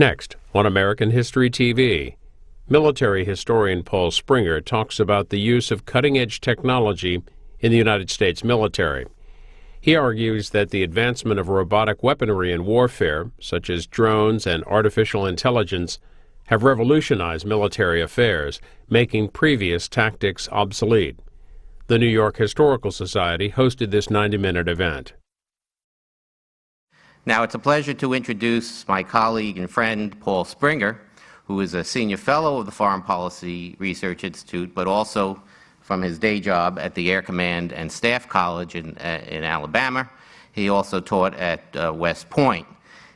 Next, on American History TV, military historian Paul Springer talks about the use of cutting-edge technology in the United States military. He argues that the advancement of robotic weaponry in warfare, such as drones and artificial intelligence, have revolutionized military affairs, making previous tactics obsolete. The New York Historical Society hosted this 90-minute event. Now, it's a pleasure to introduce my colleague and friend, Paul Springer, who is a senior fellow of the Foreign Policy Research Institute, but also from his day job at the Air Command and Staff College in Alabama. He also taught at West Point.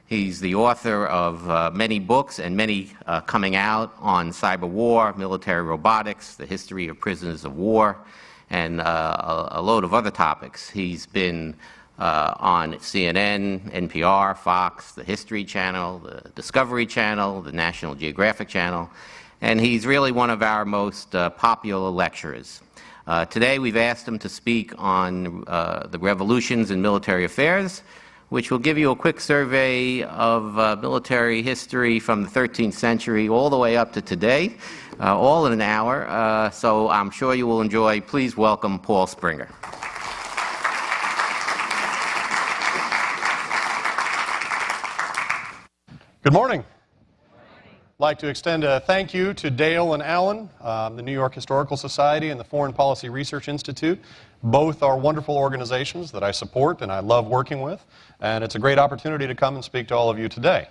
He's the author of many books and many coming out on cyber war, military robotics, the history of prisoners of war, and a load of other topics. He's been on CNN, NPR, Fox, the History Channel, the Discovery Channel, the National Geographic Channel, and he's really one of our most popular lecturers. Today we've asked him to speak on the revolutions in military affairs, which will give you a quick survey of military history from the 13th century all the way up to today, all in an hour, so I'm sure you will enjoy. Please welcome Paul Springer. Good morning. I'd like to extend a thank you to Dale and Alan, the New York Historical Society and the Foreign Policy Research Institute. Both are wonderful organizations that I support and I love working with, and it's a great opportunity to come and speak to all of you today.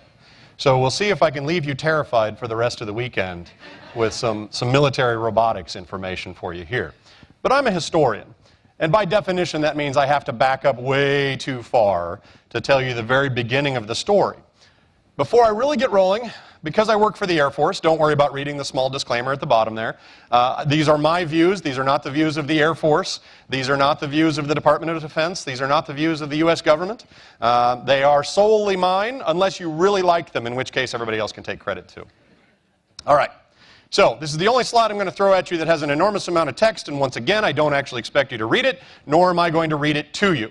So we'll see if I can leave you terrified for the rest of the weekend with some military robotics information for you here. But I'm a historian, and by definition that means I have to back up way too far to tell you the very beginning of the story. Before I really get rolling, because I work for the Air Force, don't worry about reading the small disclaimer at the bottom there. These are my views. These are not the views of the Air Force. These are not the views of the Department of Defense. These are not the views of the U.S. government. They are solely mine, unless you really like them, in which case everybody else can take credit too. All right. So this is the only slide I'm going to throw at you that has an enormous amount of text, and once again, I don't actually expect you to read it, nor am I going to read it to you.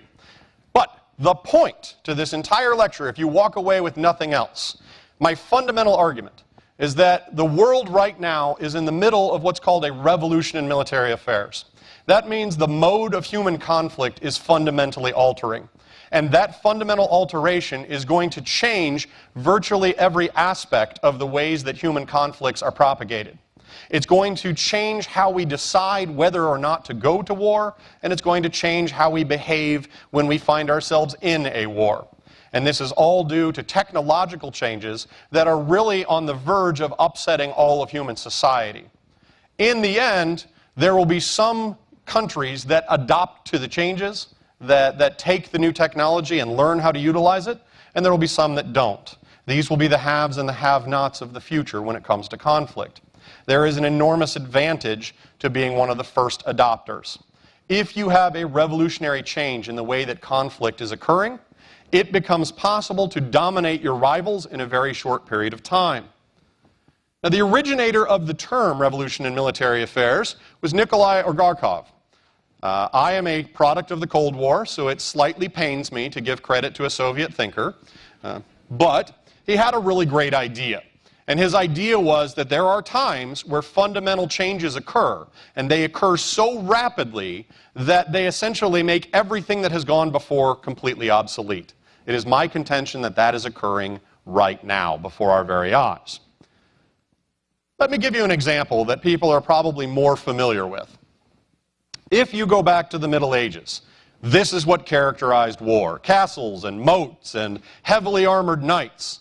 But the point to this entire lecture, if you walk away with nothing else, my fundamental argument is that the world right now is in the middle of what's called a revolution in military affairs. That means the mode of human conflict is fundamentally altering. And that fundamental alteration is going to change virtually every aspect of the ways that human conflicts are propagated. It's going to change how we decide whether or not to go to war, and it's going to change how we behave when we find ourselves in a war. And this is all due to technological changes that are really on the verge of upsetting all of human society. In the end, there will be some countries that adopt to the changes, that take the new technology and learn how to utilize it, and there will be some that don't. These will be the haves and the have-nots of the future when it comes to conflict. There is an enormous advantage to being one of the first adopters. If you have a revolutionary change in the way that conflict is occurring, it becomes possible to dominate your rivals in a very short period of time. Now, the originator of the term revolution in military affairs was Nikolai Orgarkov. I am a product of the Cold War, so it slightly pains me to give credit to a Soviet thinker, but he had a really great idea. And his idea was that there are times where fundamental changes occur, and they occur so rapidly that they essentially make everything that has gone before completely obsolete. It is my contention that that is occurring right now before our very eyes. Let me give you an example that people are probably more familiar with. If you go back to the Middle Ages, this is what characterized war: castles and moats and heavily armored knights.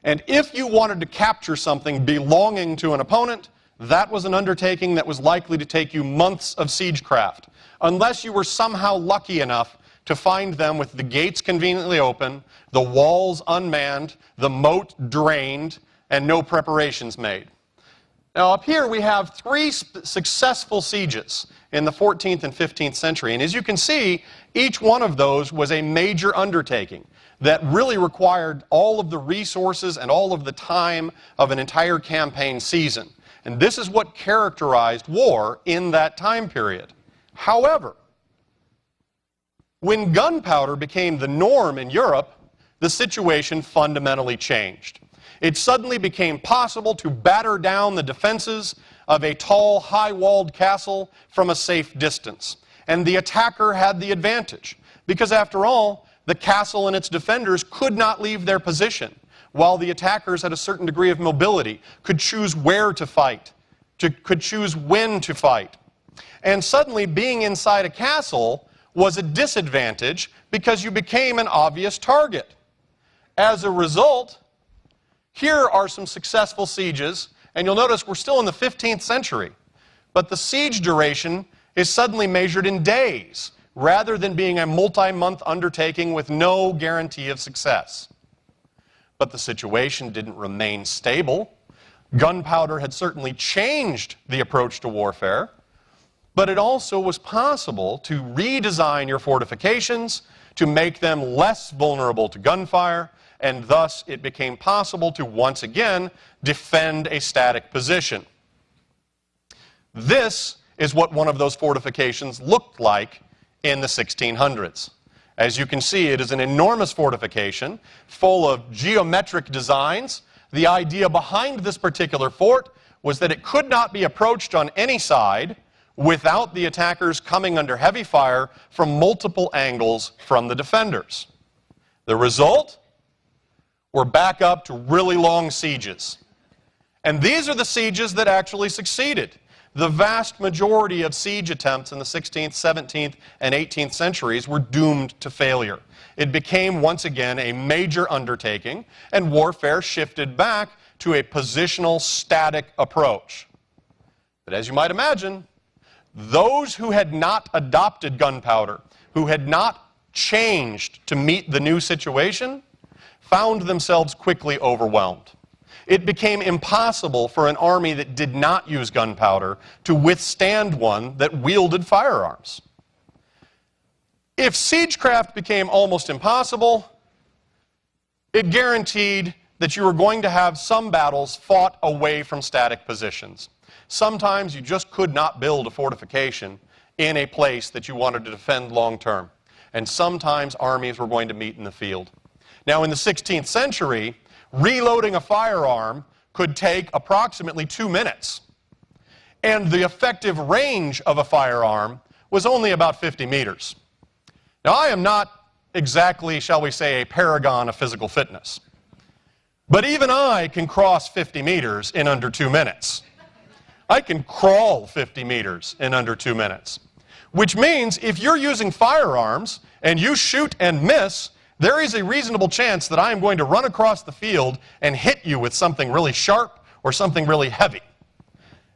And if you wanted to capture something belonging to an opponent, that was an undertaking that was likely to take you months of siegecraft, unless you were somehow lucky enough to find them with the gates conveniently open, the walls unmanned, the moat drained, and no preparations made. Now up here we have three successful sieges in the 14th and 15th century, and as you can see, each one of those was a major undertaking that really required all of the resources and all of the time of an entire campaign season. And this is what characterized war in that time period. However, when gunpowder became the norm in Europe, the situation fundamentally changed. It suddenly became possible to batter down the defenses of a tall, high-walled castle from a safe distance. And the attacker had the advantage, because after all, the castle and its defenders could not leave their position, while the attackers had a certain degree of mobility, could choose where to fight, could choose when to fight. And suddenly, being inside a castle was a disadvantage because you became an obvious target. As a result, here are some successful sieges, and you'll notice we're still in the 15th century, but the siege duration is suddenly measured in days, rather than being a multi-month undertaking with no guarantee of success. But the situation didn't remain stable. Gunpowder had certainly changed the approach to warfare, but it also was possible to redesign your fortifications, to make them less vulnerable to gunfire, and thus it became possible to once again defend a static position. This is what one of those fortifications looked like in the 1600s. As you can see, it is an enormous fortification full of geometric designs. The idea behind this particular fort was that it could not be approached on any side without the attackers coming under heavy fire from multiple angles from the defenders. The result? We're back up to really long sieges. And these are the sieges that actually succeeded. The vast majority of siege attempts in the 16th, 17th, and 18th centuries were doomed to failure. It became once again a major undertaking, and warfare shifted back to a positional, static approach. But as you might imagine, those who had not adopted gunpowder, who had not changed to meet the new situation, found themselves quickly overwhelmed. It became impossible for an army that did not use gunpowder to withstand one that wielded firearms. If siegecraft became almost impossible, it guaranteed that you were going to have some battles fought away from static positions. Sometimes you just could not build a fortification in a place that you wanted to defend long term. And sometimes armies were going to meet in the field. Now, in the 16th century, reloading a firearm could take approximately 2 minutes. And the effective range of a firearm was only about 50 meters. Now, I am not exactly, shall we say, a paragon of physical fitness. But even I can cross 50 meters in under 2 minutes. I can crawl 50 meters in under 2 minutes. Which means if you're using firearms and you shoot and miss, there is a reasonable chance that I am going to run across the field and hit you with something really sharp or something really heavy.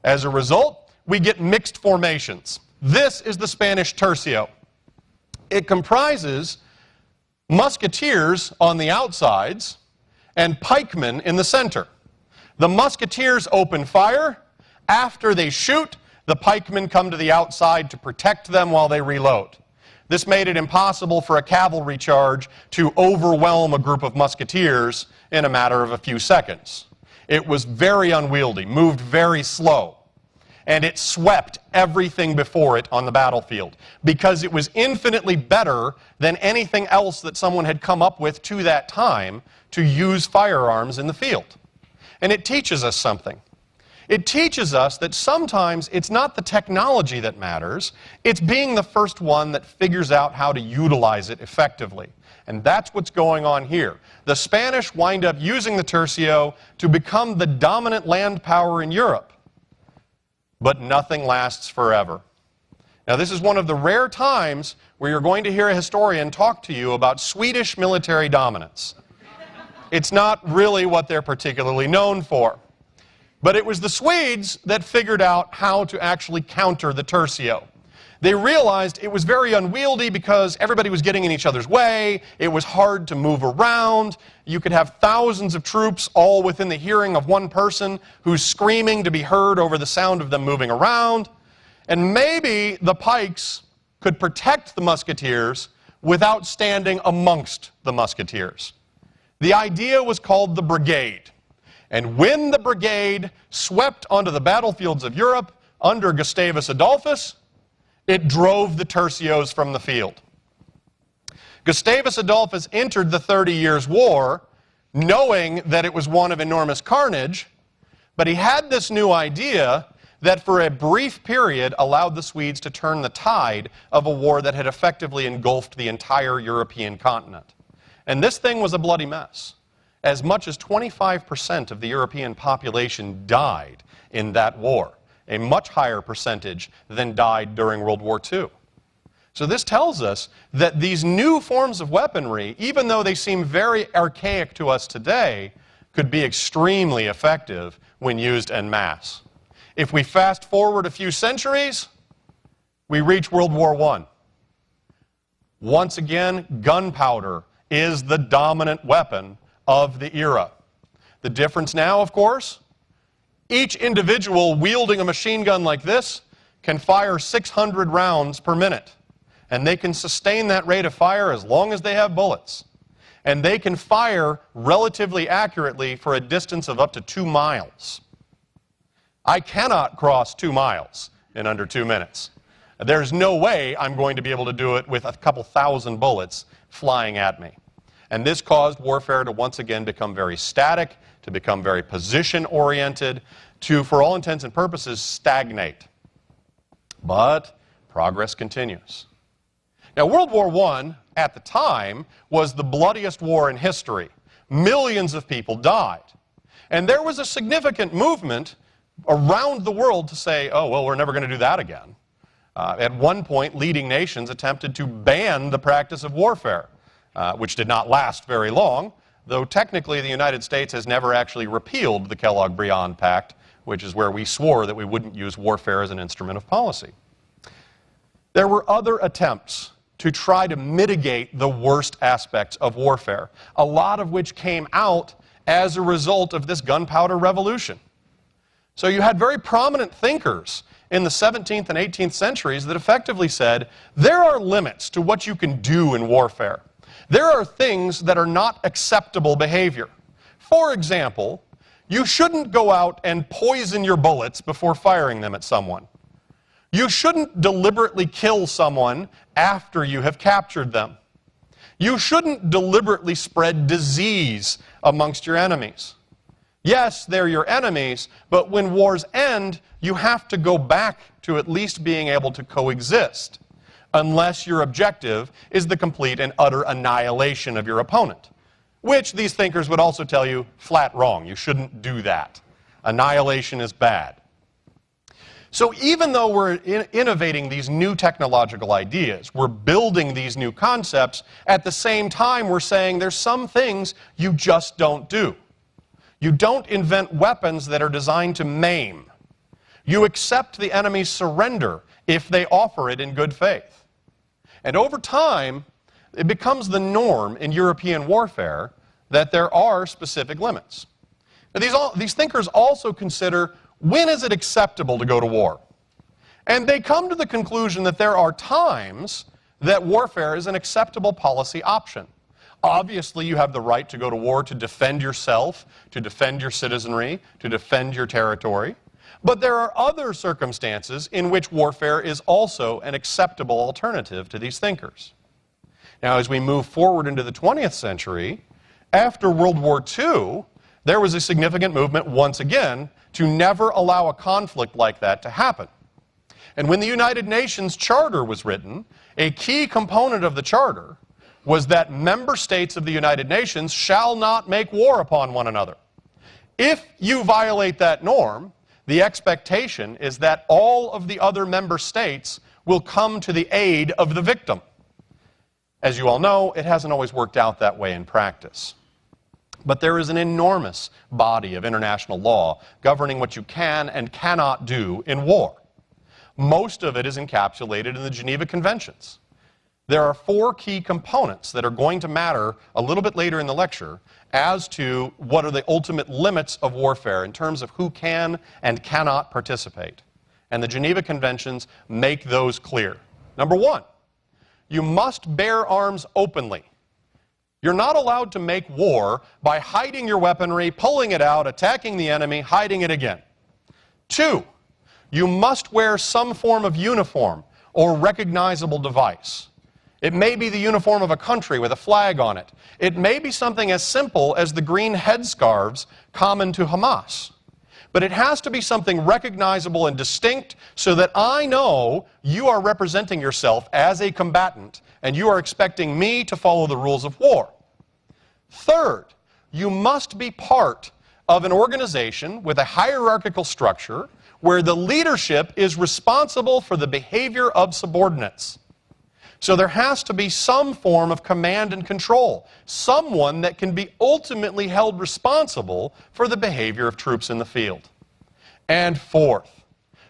As a result, we get mixed formations. This is the Spanish tercio. It comprises musketeers on the outsides and pikemen in the center. The musketeers open fire. After they shoot, the pikemen come to the outside to protect them while they reload. This made it impossible for a cavalry charge to overwhelm a group of musketeers in a matter of a few seconds. It was very unwieldy, moved very slow, and it swept everything before it on the battlefield because it was infinitely better than anything else that someone had come up with to that time to use firearms in the field. And it teaches us something. It teaches us that sometimes it's not the technology that matters, it's being the first one that figures out how to utilize it effectively. And that's what's going on here. The Spanish wind up using the tercio to become the dominant land power in Europe. But nothing lasts forever. Now, this is one of the rare times where you're going to hear a historian talk to you about Swedish military dominance. It's not really what they're particularly known for. But it was the Swedes that figured out how to actually counter the tercio. They realized it was very unwieldy because everybody was getting in each other's way. It was hard to move around. You could have thousands of troops all within the hearing of one person who's screaming to be heard over the sound of them moving around. And maybe the pikes could protect the musketeers without standing amongst the musketeers. The idea was called the brigade. And when the brigade swept onto the battlefields of Europe under Gustavus Adolphus, it drove the tercios from the field. Gustavus Adolphus entered the 30 Years' War knowing that it was one of enormous carnage, but he had this new idea that for a brief period allowed the Swedes to turn the tide of a war that had effectively engulfed the entire European continent. And this thing was a bloody mess. As much as 25% of the European population died in that war, a much higher percentage than died during World War II. So this tells us that these new forms of weaponry, even though they seem very archaic to us today, could be extremely effective when used en masse. If we fast forward a few centuries, we reach World War I. Once again, gunpowder is the dominant weapon of the era. The difference now, of course, each individual wielding a machine gun like this can fire 600 rounds per minute. And they can sustain that rate of fire as long as they have bullets. And they can fire relatively accurately for a distance of up to 2 miles. I cannot cross 2 miles in under 2 minutes. There's no way I'm going to be able to do it with a couple thousand bullets flying at me. And this caused warfare to once again become very static, to become very position-oriented, to, for all intents and purposes, stagnate. But progress continues. Now, World War I, at the time, was the bloodiest war in history. Millions of people died. And there was a significant movement around the world to say, oh, well, we're never going to do that again. At one point, leading nations attempted to ban the practice of warfare, which did not last very long, though technically the United States has never actually repealed the Kellogg-Briand Pact, which is where we swore that we wouldn't use warfare as an instrument of policy. There were other attempts to try to mitigate the worst aspects of warfare, a lot of which came out as a result of this gunpowder revolution. So you had very prominent thinkers in the 17th and 18th centuries that effectively said, there are limits to what you can do in warfare. There are things that are not acceptable behavior. For example, you shouldn't go out and poison your bullets before firing them at someone. You shouldn't deliberately kill someone after you have captured them. You shouldn't deliberately spread disease amongst your enemies. Yes, they're your enemies, but when wars end, you have to go back to at least being able to coexist, unless your objective is the complete and utter annihilation of your opponent, which these thinkers would also tell you flat wrong. You shouldn't do that. Annihilation is bad. So even though we're innovating these new technological ideas, we're building these new concepts, at the same time we're saying there's some things you just don't do. You don't invent weapons that are designed to maim. You accept the enemy's surrender if they offer it in good faith. And over time, it becomes the norm in European warfare that there are specific limits. Now, these thinkers also consider, when is it acceptable to go to war? And they come to the conclusion that there are times that warfare is an acceptable policy option. Obviously, you have the right to go to war to defend yourself, to defend your citizenry, to defend your territory. But there are other circumstances in which warfare is also an acceptable alternative to these thinkers. Now, as we move forward into the 20th century, after World War II, there was a significant movement once again to never allow a conflict like that to happen. And when the United Nations Charter was written, a key component of the Charter was that member states of the United Nations shall not make war upon one another. If you violate that norm, the expectation is that all of the other member states will come to the aid of the victim. As you all know, it hasn't always worked out that way in practice. But there is an enormous body of international law governing what you can and cannot do in war. Most of it is encapsulated in the Geneva Conventions. There are 4 key components that are going to matter a little bit later in the lecture as to what are the ultimate limits of warfare in terms of who can and cannot participate. And the Geneva Conventions make those clear. Number 1, you must bear arms openly. You're not allowed to make war by hiding your weaponry, pulling it out, attacking the enemy, hiding it again. 2, you must wear some form of uniform or recognizable device. It may be the uniform of a country with a flag on it. It may be something as simple as the green headscarves common to Hamas. But it has to be something recognizable and distinct so that I know you are representing yourself as a combatant and you are expecting me to follow the rules of war. Third, you must be part of an organization with a hierarchical structure where the leadership is responsible for the behavior of subordinates. So there has to be some form of command and control, someone that can be ultimately held responsible for the behavior of troops in the field. And fourth,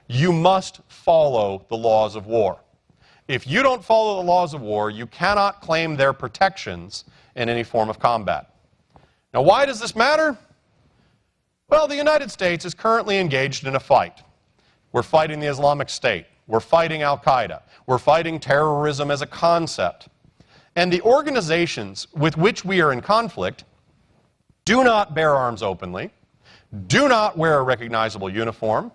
you must follow the laws of war. If you don't follow the laws of war, you cannot claim their protections in any form of combat. Now, why does this matter? Well, the United States is currently engaged in a fight. We're fighting the Islamic State. We're fighting Al-Qaeda. We're fighting terrorism as a concept. And the organizations with which we are in conflict do not bear arms openly, do not wear a recognizable uniform,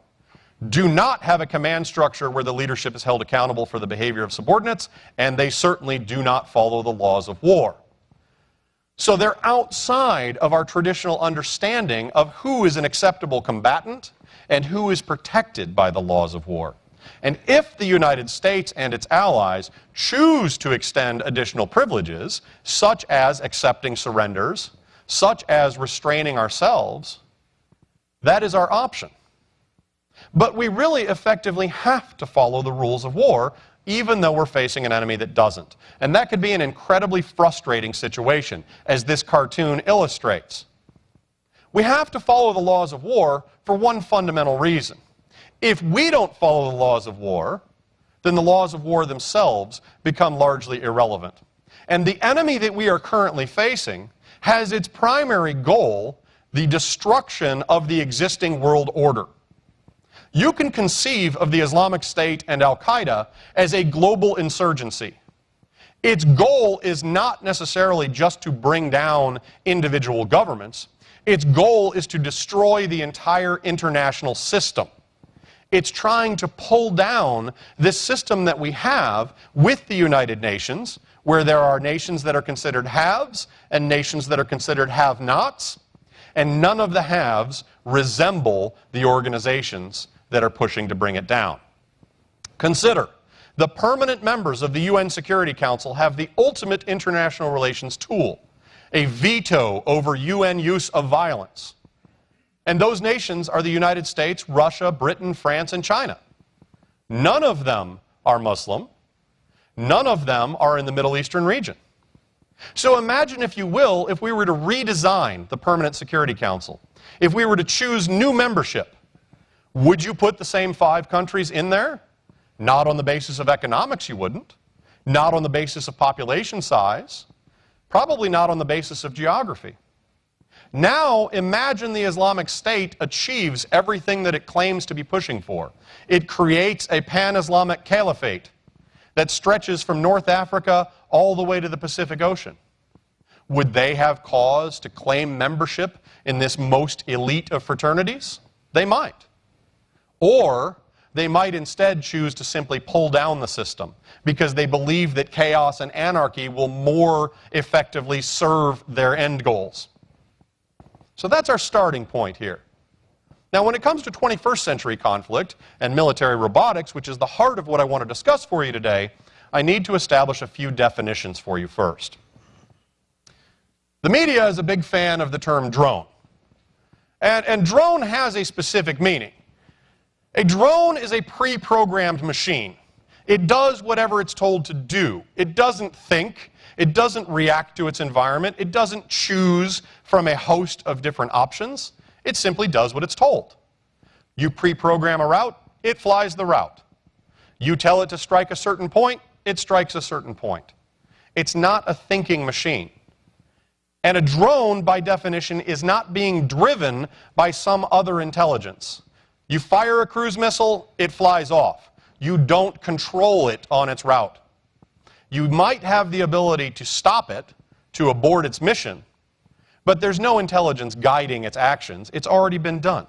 do not have a command structure where the leadership is held accountable for the behavior of subordinates, and they certainly do not follow the laws of war. So they're outside of our traditional understanding of who is an acceptable combatant and who is protected by the laws of war. And if the United States and its allies choose to extend additional privileges, such as accepting surrenders, such as restraining ourselves, that is our option. But we really effectively have to follow the rules of war, even though we're facing an enemy that doesn't. And that could be an incredibly frustrating situation, as this cartoon illustrates. We have to follow the laws of war for one fundamental reason. If we don't follow the laws of war, then the laws of war themselves become largely irrelevant. And the enemy that we are currently facing has its primary goal the destruction of the existing world order. You can conceive of the Islamic State and Al-Qaeda as a global insurgency. Its goal is not necessarily just to bring down individual governments. Its goal is to destroy the entire international system. It's trying to pull down this system that we have with the United Nations, where there are nations that are considered haves and nations that are considered have-nots, and none of the haves resemble the organizations that are pushing to bring it down. Consider, the permanent members of the UN Security Council have the ultimate international relations tool, a veto over UN use of violence. And those nations are the United States, Russia, Britain, France, and China. None of them are Muslim. None of them are in the Middle Eastern region. So imagine, if you will, if we were to redesign the Permanent Security Council, if we were to choose new membership, would you put the same 5 countries in there? Not on the basis of economics, you wouldn't. Not on the basis of population size. Probably not on the basis of geography. Now imagine the Islamic State achieves everything that it claims to be pushing for. It creates a pan-Islamic caliphate that stretches from North Africa all the way to the Pacific Ocean. Would they have cause to claim membership in this most elite of fraternities? They might. Or they might instead choose to simply pull down the system because they believe that chaos and anarchy will more effectively serve their end goals. So that's our starting point here. Now, when it comes to 21st century conflict and military robotics, which is the heart of what I want to discuss for you today, I need to establish a few definitions for you first. The media is a big fan of the term drone. And drone has a specific meaning. A drone is a pre-programmed machine. It does whatever it's told to do. It doesn't think. It doesn't react to its environment. It doesn't choose from a host of different options. It simply does what it's told. You pre-program a route, it flies the route. You tell it to strike a certain point, it strikes a certain point. It's not a thinking machine. And a drone, by definition, is not being driven by some other intelligence. You fire a cruise missile, it flies off. You don't control it on its route. You might have the ability to stop it, to abort its mission, but there's no intelligence guiding its actions. It's already been done.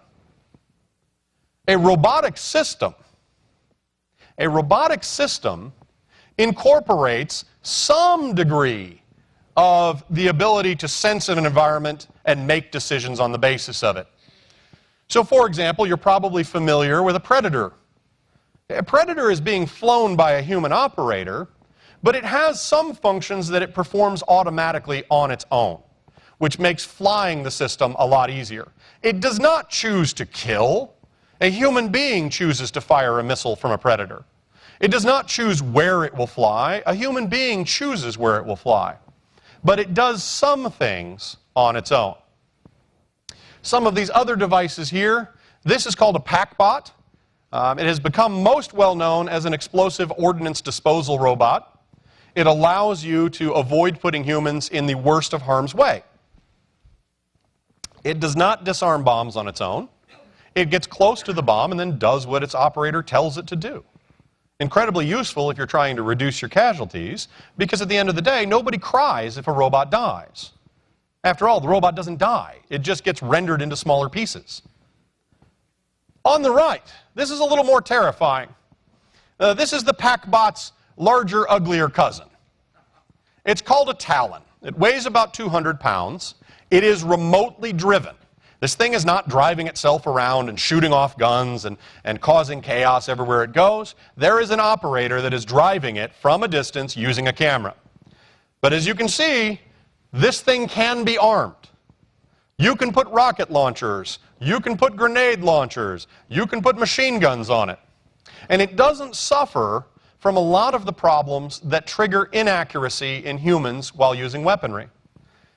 A robotic system incorporates some degree of the ability to sense an environment and make decisions on the basis of it. So, for example, you're probably familiar with a predator. A predator is being flown by a human operator, but it has some functions that it performs automatically on its own, which makes flying the system a lot easier. It does not choose to kill. A human being chooses to fire a missile from a predator. It does not choose where it will fly. A human being chooses where it will fly. But it does some things on its own. Some of these other devices here, this is called a packbot. It has become most well known as an explosive ordnance disposal robot. It allows you to avoid putting humans in the worst of harm's way. It does not disarm bombs on its own. It gets close to the bomb and then does what its operator tells it to do. Incredibly useful if you're trying to reduce your casualties, because at the end of the day, nobody cries if a robot dies. After all, the robot doesn't die. It just gets rendered into smaller pieces. On the right, this is a little more terrifying. This is the packbot's larger, uglier cousin. It's called a Talon. It weighs about 200 pounds. It is remotely driven. This thing is not driving itself around and shooting off guns and causing chaos everywhere it goes. There is an operator that is driving it from a distance using a camera. But as you can see, this thing can be armed. You can put rocket launchers, you can put grenade launchers, you can put machine guns on it. And it doesn't suffer from a lot of the problems that trigger inaccuracy in humans while using weaponry.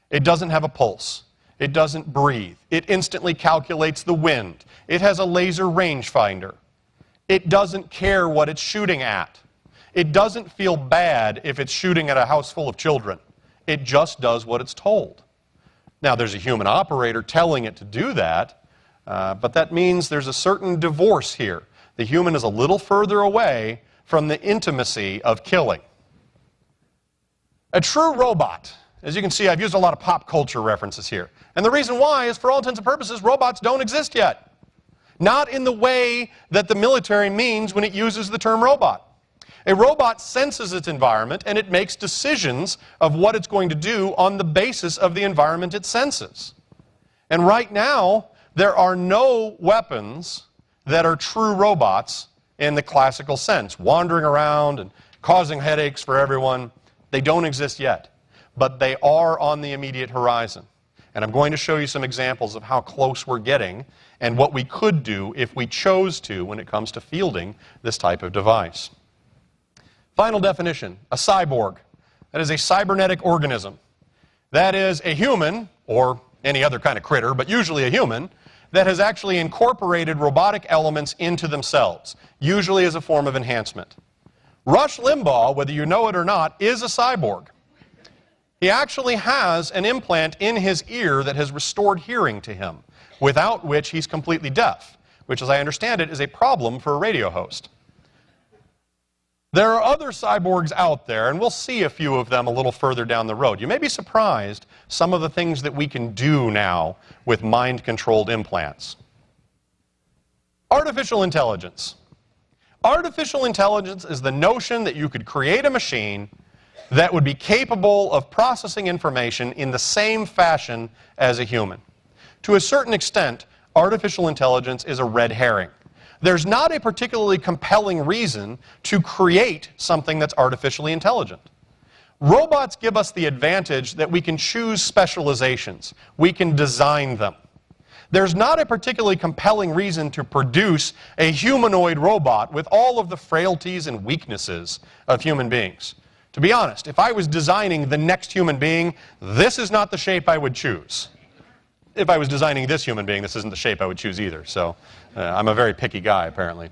It doesn't have a pulse. It doesn't breathe. It instantly calculates the wind. It has a laser rangefinder. It doesn't care what it's shooting at. It doesn't feel bad if it's shooting at a house full of children. It just does what it's told. Now, there's a human operator telling it to do that, but that means there's a certain divorce here. The human is a little further away from the intimacy of killing. A true robot. As you can see, I've used a lot of pop culture references here. And the reason why is, for all intents and purposes, robots don't exist yet. Not in the way that the military means when it uses the term robot. A robot senses its environment and it makes decisions of what it's going to do on the basis of the environment it senses. And right now, there are no weapons that are true robots in the classical sense, wandering around and causing headaches for everyone. They don't exist yet. But they are on the immediate horizon. And I'm going to show you some examples of how close we're getting and what we could do if we chose to when it comes to fielding this type of device. Final definition, a cyborg. That is a cybernetic organism. That is a human, or any other kind of critter, but usually a human, that has actually incorporated robotic elements into themselves, usually as a form of enhancement. Rush Limbaugh, whether you know it or not, is a cyborg. He actually has an implant in his ear that has restored hearing to him, without which he's completely deaf, which, as I understand it, is a problem for a radio host. There are other cyborgs out there, and we'll see a few of them a little further down the road. You may be surprised some of the things that we can do now with mind-controlled implants. Artificial intelligence. Artificial intelligence is the notion that you could create a machine that would be capable of processing information in the same fashion as a human. To a certain extent, artificial intelligence is a red herring. There's not a particularly compelling reason to create something that's artificially intelligent. Robots give us the advantage that we can choose specializations. We can design them. There's not a particularly compelling reason to produce a humanoid robot with all of the frailties and weaknesses of human beings. To be honest, if I was designing the next human being, this is not the shape I would choose. If I was designing this human being, this isn't the shape I would choose either. So I'm a very picky guy, apparently.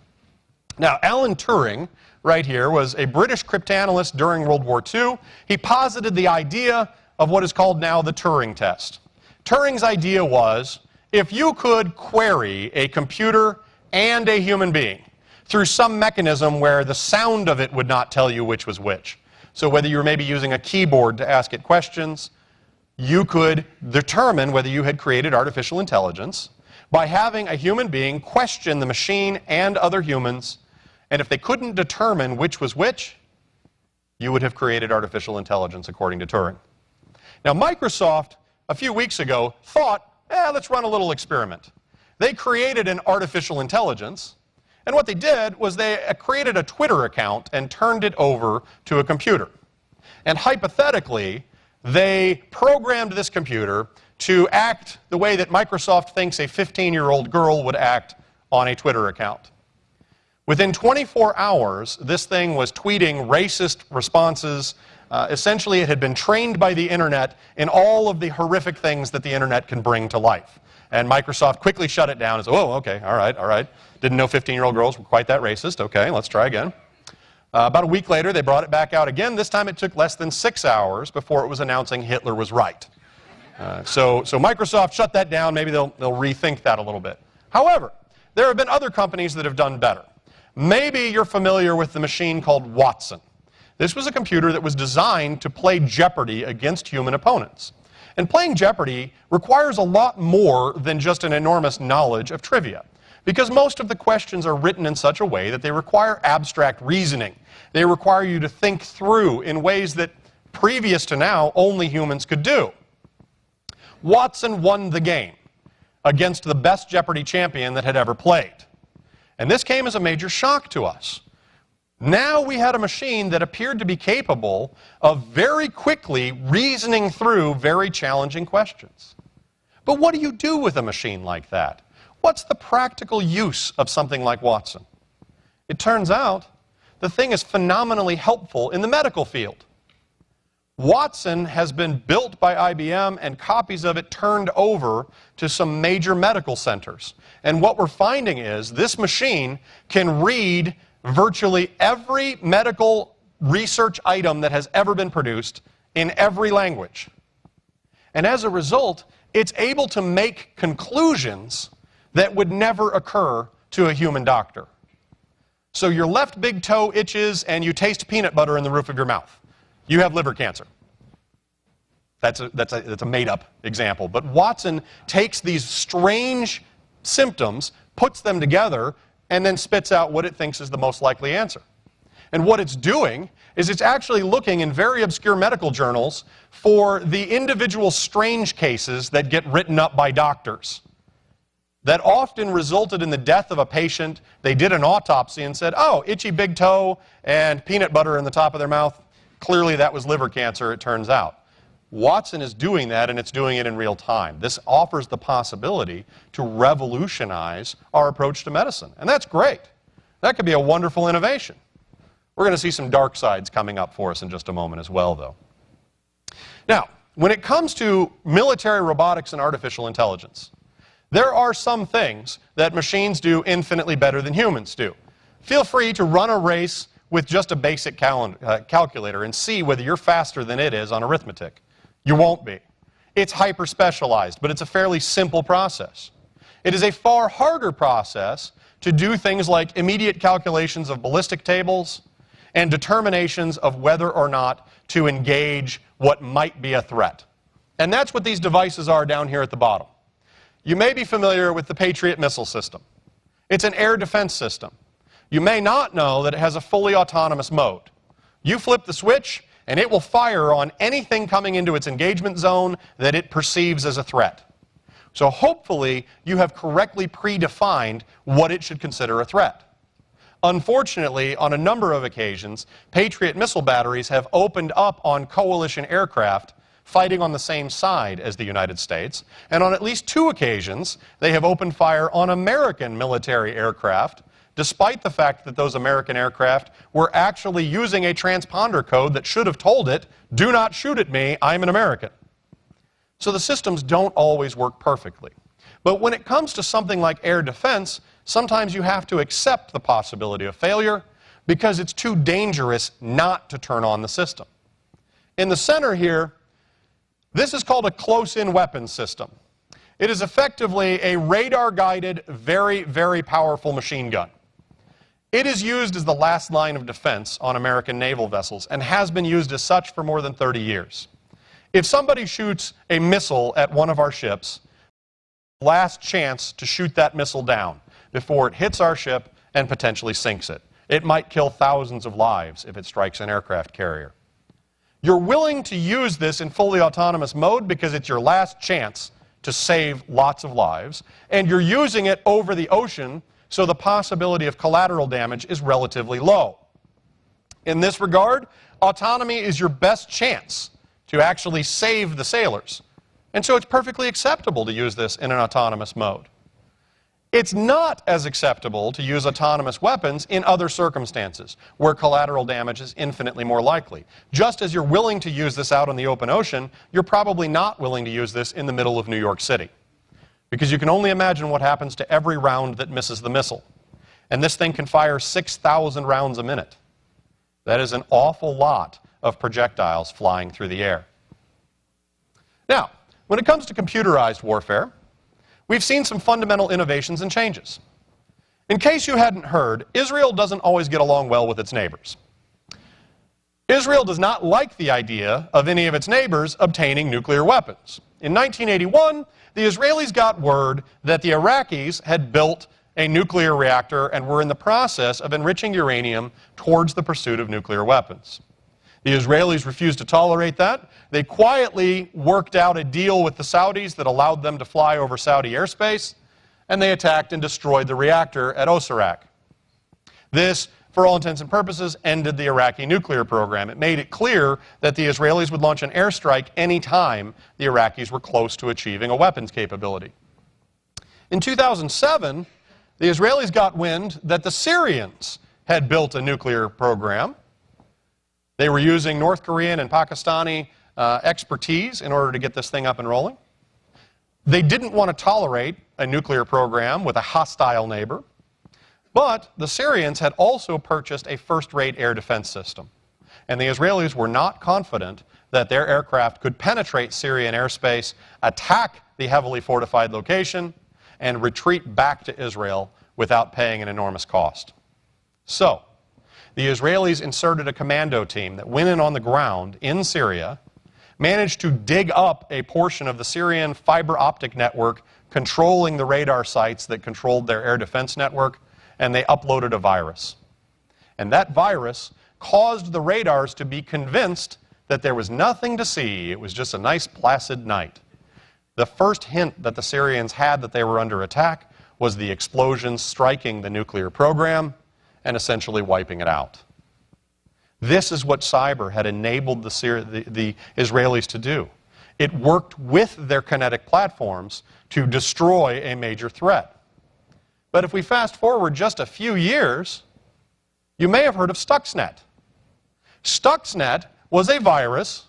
Now, Alan Turing, right here, was a British cryptanalyst during World War II. He posited the idea of what is called now the Turing test. Turing's idea was, if you could query a computer and a human being through some mechanism where the sound of it would not tell you which was which, so whether you were maybe using a keyboard to ask it questions, you could determine whether you had created artificial intelligence by having a human being question the machine and other humans, and if they couldn't determine which was which, you would have created artificial intelligence, according to Turing. Now, Microsoft, a few weeks ago, thought, let's run a little experiment. They created an artificial intelligence, and what they did was they created a Twitter account and turned it over to a computer. And hypothetically, they programmed this computer to act the way that Microsoft thinks a 15-year-old girl would act on a Twitter account. Within 24 hours, this thing was tweeting racist responses. Essentially, it had been trained by the internet in all of the horrific things that the internet can bring to life. And Microsoft quickly shut it down and said, oh, okay, all right. Didn't know 15-year-old girls were quite that racist. Okay, let's try again. About a week later, they brought it back out again. This time it took less than 6 hours before it was announcing Hitler was right. So Microsoft shut that down. Maybe they'll rethink that a little bit. However, there have been other companies that have done better. Maybe you're familiar with the machine called Watson. This was a computer that was designed to play Jeopardy against human opponents. And playing Jeopardy requires a lot more than just an enormous knowledge of trivia, because most of the questions are written in such a way that they require abstract reasoning. They require you to think through in ways that, previous to now, only humans could do. Watson won the game against the best Jeopardy champion that had ever played. And this came as a major shock to us. Now we had a machine that appeared to be capable of very quickly reasoning through very challenging questions. But what do you do with a machine like that? What's the practical use of something like Watson? It turns out the thing is phenomenally helpful in the medical field. Watson has been built by IBM and copies of it turned over to some major medical centers. And what we're finding is this machine can read virtually every medical research item that has ever been produced in every language. And as a result, it's able to make conclusions that would never occur to a human doctor. So your left big toe itches and you taste peanut butter in the roof of your mouth. You have liver cancer. That's a made-up example. But Watson takes these strange symptoms, puts them together, and then spits out what it thinks is the most likely answer. And what it's doing is it's actually looking in very obscure medical journals for the individual strange cases that get written up by doctors that often resulted in the death of a patient. They did an autopsy and said, oh, itchy big toe and peanut butter in the top of their mouth. Clearly that was liver cancer, it turns out. Watson is doing that, and it's doing it in real time. This offers the possibility to revolutionize our approach to medicine. And that's great. That could be a wonderful innovation. We're going to see some dark sides coming up for us in just a moment as well, though. Now, when it comes to military robotics and artificial intelligence, there are some things that machines do infinitely better than humans do. Feel free to run a race with just a basic calculator and see whether you're faster than it is on arithmetic. You won't be. It's hyper-specialized, but it's a fairly simple process. It is a far harder process to do things like immediate calculations of ballistic tables and determinations of whether or not to engage what might be a threat. And that's what these devices are down here at the bottom. You may be familiar with the Patriot missile system. It's an air defense system. You may not know that it has a fully autonomous mode. You flip the switch, and it will fire on anything coming into its engagement zone that it perceives as a threat. So hopefully you have correctly predefined what it should consider a threat. Unfortunately, on a number of occasions, Patriot missile batteries have opened up on coalition aircraft fighting on the same side as the United States, and on at least 2 occasions they have opened fire on American military aircraft, despite the fact that those American aircraft were actually using a transponder code that should have told it, do not shoot at me, I'm an American. So the systems don't always work perfectly. But when it comes to something like air defense, sometimes you have to accept the possibility of failure because it's too dangerous not to turn on the system. In the center here, this is called a close-in weapons system. It is effectively a radar-guided, very, very powerful machine gun. It is used as the last line of defense on American naval vessels and has been used as such for more than 30 years. If somebody shoots a missile at one of our ships, last chance to shoot that missile down before it hits our ship and potentially sinks it. It might kill thousands of lives if it strikes an aircraft carrier. You're willing to use this in fully autonomous mode because it's your last chance to save lots of lives, and you're using it over the ocean, so the possibility of collateral damage is relatively low. In this regard, autonomy is your best chance to actually save the sailors, and so it's perfectly acceptable to use this in an autonomous mode. It's not as acceptable to use autonomous weapons in other circumstances, where collateral damage is infinitely more likely. Just as you're willing to use this out on the open ocean, you're probably not willing to use this in the middle of New York City. Because you can only imagine what happens to every round that misses the missile. And this thing can fire 6,000 rounds a minute. That is an awful lot of projectiles flying through the air. Now, when it comes to computerized warfare, we've seen some fundamental innovations and changes. In case you hadn't heard, Israel doesn't always get along well with its neighbors. Israel does not like the idea of any of its neighbors obtaining nuclear weapons. In 1981, the Israelis got word that the Iraqis had built a nuclear reactor and were in the process of enriching uranium towards the pursuit of nuclear weapons. The Israelis refused to tolerate that. They quietly worked out a deal with the Saudis that allowed them to fly over Saudi airspace, and they attacked and destroyed the reactor at Osirak. This, for all intents and purposes, ended the Iraqi nuclear program. It made it clear that the Israelis would launch an airstrike any time the Iraqis were close to achieving a weapons capability. In 2007, the Israelis got wind that the Syrians had built a nuclear program. They were using North Korean and Pakistani expertise in order to get this thing up and rolling. They didn't want to tolerate a nuclear program with a hostile neighbor, but the Syrians had also purchased a first-rate air defense system. And the Israelis were not confident that their aircraft could penetrate Syrian airspace, attack the heavily fortified location, and retreat back to Israel without paying an enormous cost. So, the Israelis inserted a commando team that went in on the ground in Syria, managed to dig up a portion of the Syrian fiber optic network controlling the radar sites that controlled their air defense network, and they uploaded a virus. And that virus caused the radars to be convinced that there was nothing to see. It was just a nice placid night. The first hint that the Syrians had that they were under attack was the explosions striking the nuclear program and essentially wiping it out. This is what cyber had enabled the Israelis to do. It worked with their kinetic platforms to destroy a major threat. But if we fast forward just a few years, you may have heard of Stuxnet. Stuxnet was a virus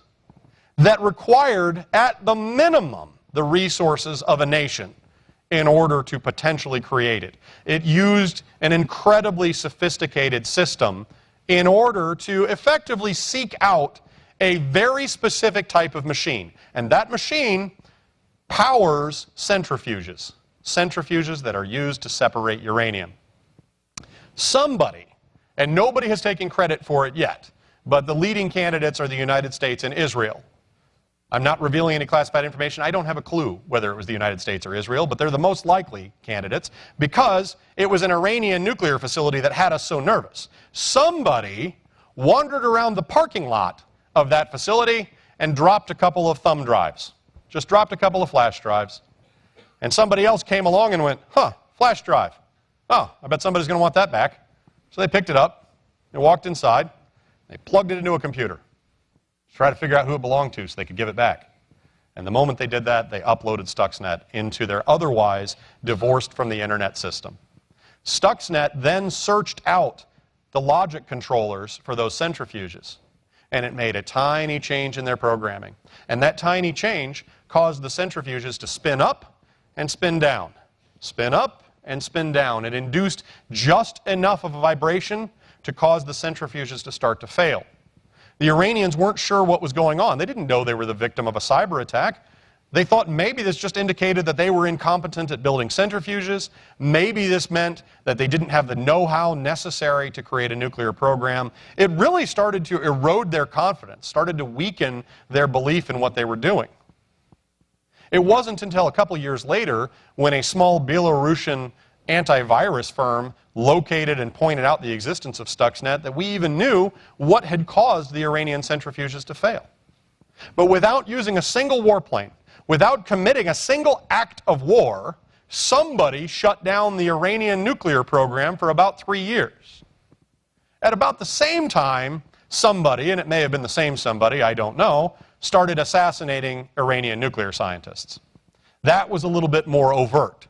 that required, at the minimum, the resources of a nation in order to potentially create it. It used an incredibly sophisticated system in order to effectively seek out a very specific type of machine. And that machine powers centrifuges. Centrifuges that are used to separate uranium. Somebody, and nobody has taken credit for it yet, but the leading candidates are the United States and Israel. I'm not revealing any classified information. I don't have a clue whether it was the United States or Israel, but they're the most likely candidates because it was an Iranian nuclear facility that had us so nervous. Somebody wandered around the parking lot of that facility and dropped a couple of thumb drives. Just dropped a couple of flash drives. And somebody else came along and went, flash drive. Oh, I bet somebody's going to want that back. So they picked it up, they walked inside, they plugged it into a computer. Try to figure out who it belonged to so they could give it back. And the moment they did that, they uploaded Stuxnet into their otherwise divorced from the internet system. Stuxnet then searched out the logic controllers for those centrifuges, and it made a tiny change in their programming. And that tiny change caused the centrifuges to spin up and spin down. Spin up and spin down. It induced just enough of a vibration to cause the centrifuges to start to fail. The Iranians weren't sure what was going on. They didn't know they were the victim of a cyber attack. They thought maybe this just indicated that they were incompetent at building centrifuges. Maybe this meant that they didn't have the know-how necessary to create a nuclear program. It really started to erode their confidence, started to weaken their belief in what they were doing. It wasn't until a couple years later when a small Belarusian antivirus firm located and pointed out the existence of Stuxnet that we even knew what had caused the Iranian centrifuges to fail. But without using a single warplane, without committing a single act of war, somebody shut down the Iranian nuclear program for about 3 years. At about the same time, somebody, and it may have been the same somebody, I don't know, started assassinating Iranian nuclear scientists. That was a little bit more overt.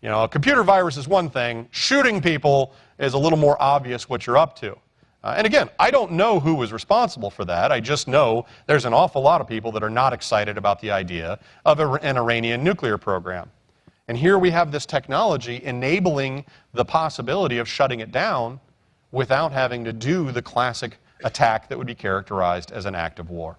You know, a computer virus is one thing. Shooting people is a little more obvious what you're up to. And again, I don't know who was responsible for that. I just know there's an awful lot of people that are not excited about the idea of an Iranian nuclear program. And here we have this technology enabling the possibility of shutting it down without having to do the classic attack that would be characterized as an act of war.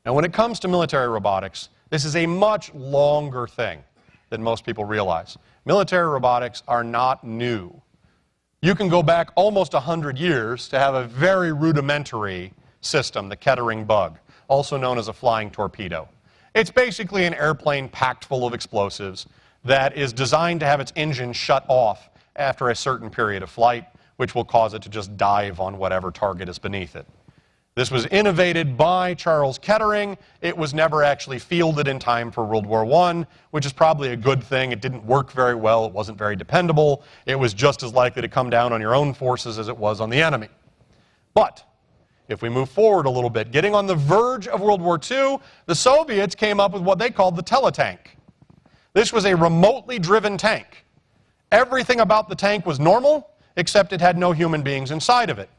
Now, when it comes to military robotics, this is a much longer thing than most people realize. Military robotics are not new. You can go back almost 100 years to have a very rudimentary system, the Kettering bug, also known as a flying torpedo. It's basically an airplane packed full of explosives that is designed to have its engine shut off after a certain period of flight, which will cause it to just dive on whatever target is beneath it. This was innovated by Charles Kettering. It was never actually fielded in time for World War I, which is probably a good thing. It didn't work very well. It wasn't very dependable. It was just as likely to come down on your own forces as it was on the enemy. But if we move forward a little bit, getting on the verge of World War II, the Soviets came up with what they called the teletank. This was a remotely driven tank. Everything about the tank was normal, except it had no human beings inside of it.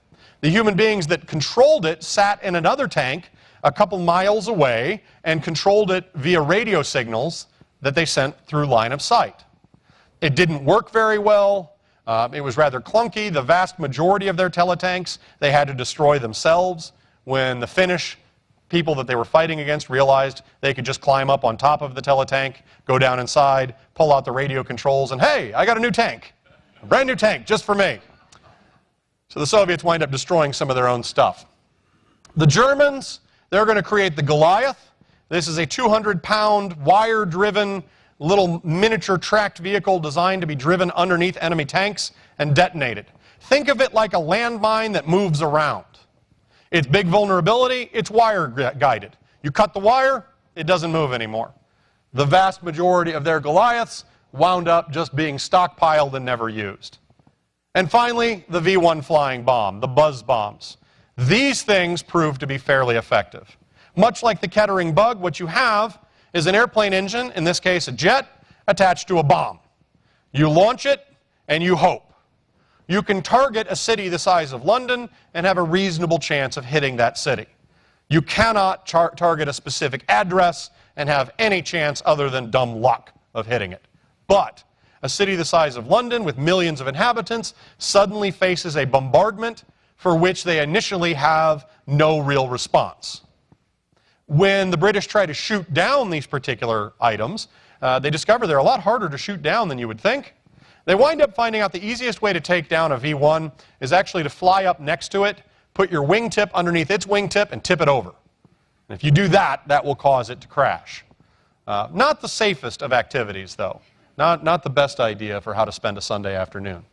The human beings that controlled it sat in another tank a couple miles away and controlled it via radio signals that they sent through line of sight. It didn't work very well. It was rather clunky. The vast majority of their teletanks they had to destroy themselves when the Finnish people that they were fighting against realized they could just climb up on top of the teletank, go down inside, pull out the radio controls, and hey, I got a new tank. A brand new tank just for me. So the Soviets wind up destroying some of their own stuff. The Germans, they're going to create the Goliath. This is a 200-pound, wire-driven, little miniature tracked vehicle designed to be driven underneath enemy tanks and detonated. Think of it like a landmine that moves around. Its big vulnerability, it's wire-guided. You cut the wire, it doesn't move anymore. The vast majority of their Goliaths wound up just being stockpiled and never used. And finally, the V-1 flying bomb, the buzz bombs. These things proved to be fairly effective. Much like the Kettering bug, what you have is an airplane engine, in this case a jet, attached to a bomb. You launch it, and you hope. You can target a city the size of London and have a reasonable chance of hitting that city. You cannot target a specific address and have any chance other than dumb luck of hitting it. But a city the size of London with millions of inhabitants suddenly faces a bombardment for which they initially have no real response. When the British try to shoot down these particular items, they discover they're a lot harder to shoot down than you would think. They wind up finding out the easiest way to take down a V-1 is actually to fly up next to it, put your wingtip underneath its wingtip, and tip it over. And if you do that, that will cause it to crash. Not the safest of activities, though. Not the best idea for how to spend a Sunday afternoon.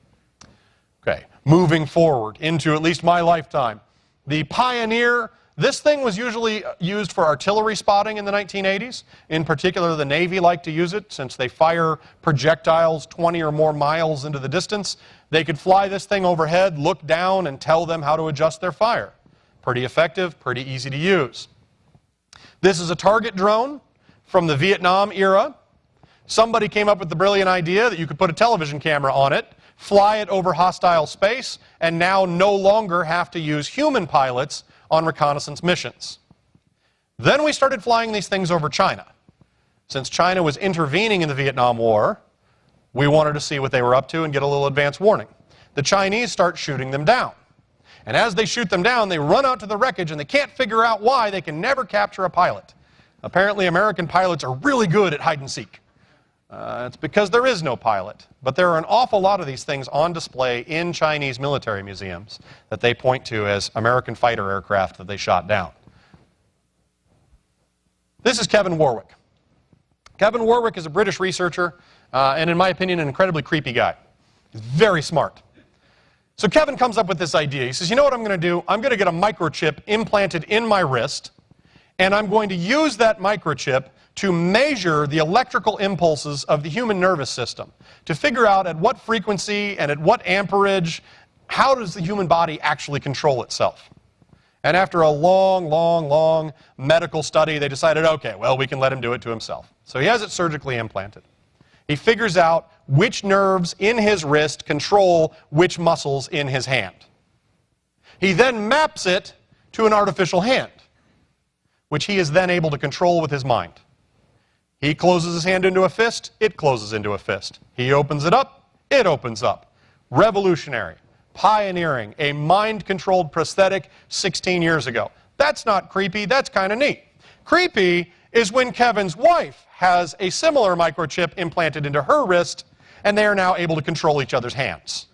Okay, moving forward into at least my lifetime. The Pioneer, this thing was usually used for artillery spotting in the 1980s. In particular, the Navy liked to use it since they fire projectiles 20 or more miles into the distance. They could fly this thing overhead, look down, and tell them how to adjust their fire. Pretty effective, pretty easy to use. This is a target drone from the Vietnam era. Somebody came up with the brilliant idea that you could put a television camera on it, fly it over hostile space, and now no longer have to use human pilots on reconnaissance missions. Then we started flying these things over China. Since China was intervening in the Vietnam War, we wanted to see what they were up to and get a little advance warning. The Chinese start shooting them down. And as they shoot them down, they run out to the wreckage and they can't figure out why they can never capture a pilot. Apparently, American pilots are really good at hide and seek. It's because there is no pilot. But there are an awful lot of these things on display in Chinese military museums that they point to as American fighter aircraft that they shot down. This is Kevin Warwick. Kevin Warwick is a British researcher, and in my opinion, an incredibly creepy guy. He's very smart. So Kevin comes up with this idea. He says, you know what I'm going to do? I'm going to get a microchip implanted in my wrist, and I'm going to use that microchip to measure the electrical impulses of the human nervous system, to figure out at what frequency and at what amperage, how does the human body actually control itself. And after a long medical study, they decided, okay, well, we can let him do it to himself. So he has it surgically implanted. He figures out which nerves in his wrist control which muscles in his hand. He then maps it to an artificial hand, which he is then able to control with his mind. He closes his hand into a fist, it closes into a fist. He opens it up, it opens up. Revolutionary, pioneering, a mind-controlled prosthetic 16 years ago. That's not creepy, that's kind of neat. Creepy is when Kevin's wife has a similar microchip implanted into her wrist, and they are now able to control each other's hands.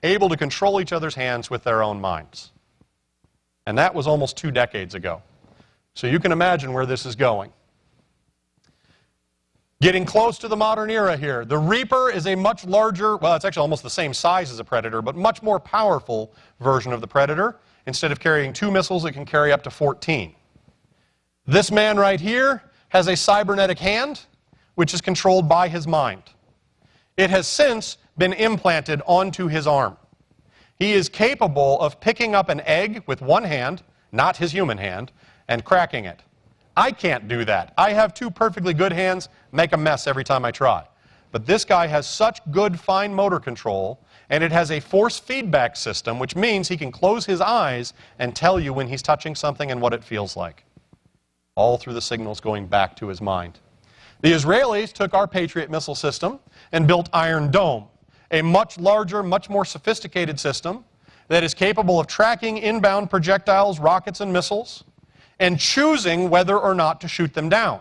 Able to control each other's hands with their own minds. And that was almost 2 decades ago. So you can imagine where this is going. Getting close to the modern era here. The Reaper is a much larger, well, it's actually almost the same size as a Predator, but much more powerful version of the Predator. Instead of carrying 2 missiles, it can carry up to 14. This man right here has a cybernetic hand, which is controlled by his mind. It has since been implanted onto his arm. He is capable of picking up an egg with one hand, not his human hand, and cracking it. I can't do that. I have 2 perfectly good hands, make a mess every time I try. But this guy has such good fine motor control, and it has a force feedback system, which means he can close his eyes and tell you when he's touching something and what it feels like. All through the signals going back to his mind. The Israelis took our Patriot missile system and built Iron Dome, a much larger, much more sophisticated system that is capable of tracking inbound projectiles, rockets, and missiles, and choosing whether or not to shoot them down.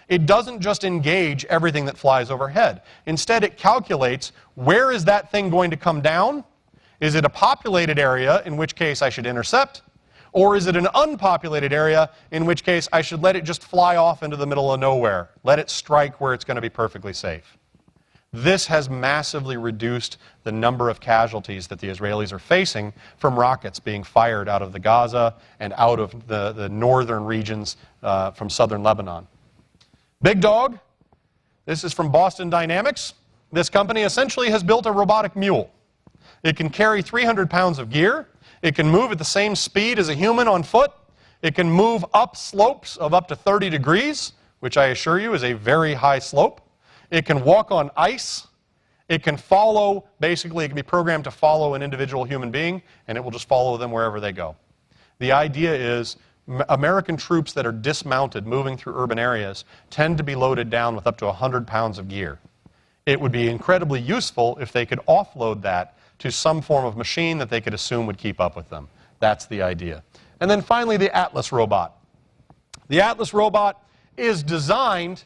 It doesn't just engage everything that flies overhead. Instead, it calculates where is that thing going to come down? Is it a populated area, in which case I should intercept? Or is it an unpopulated area, in which case I should let it just fly off into the middle of nowhere? Let it strike where it's going to be perfectly safe. This has massively reduced the number of casualties that the Israelis are facing from rockets being fired out of the Gaza and out of the northern regions from southern Lebanon. Big Dog, this is from Boston Dynamics. This company essentially has built a robotic mule. It can carry 300 pounds of gear. It can move at the same speed as a human on foot. It can move up slopes of up to 30 degrees, which I assure you is a very high slope. It can walk on ice. It can follow, basically it can be programmed to follow an individual human being, and it will just follow them wherever they go. The idea is American troops that are dismounted moving through urban areas tend to be loaded down with up to 100 pounds of gear. It would be incredibly useful if they could offload that to some form of machine that they could assume would keep up with them. That's the idea. And then finally, the Atlas robot. The Atlas robot is designed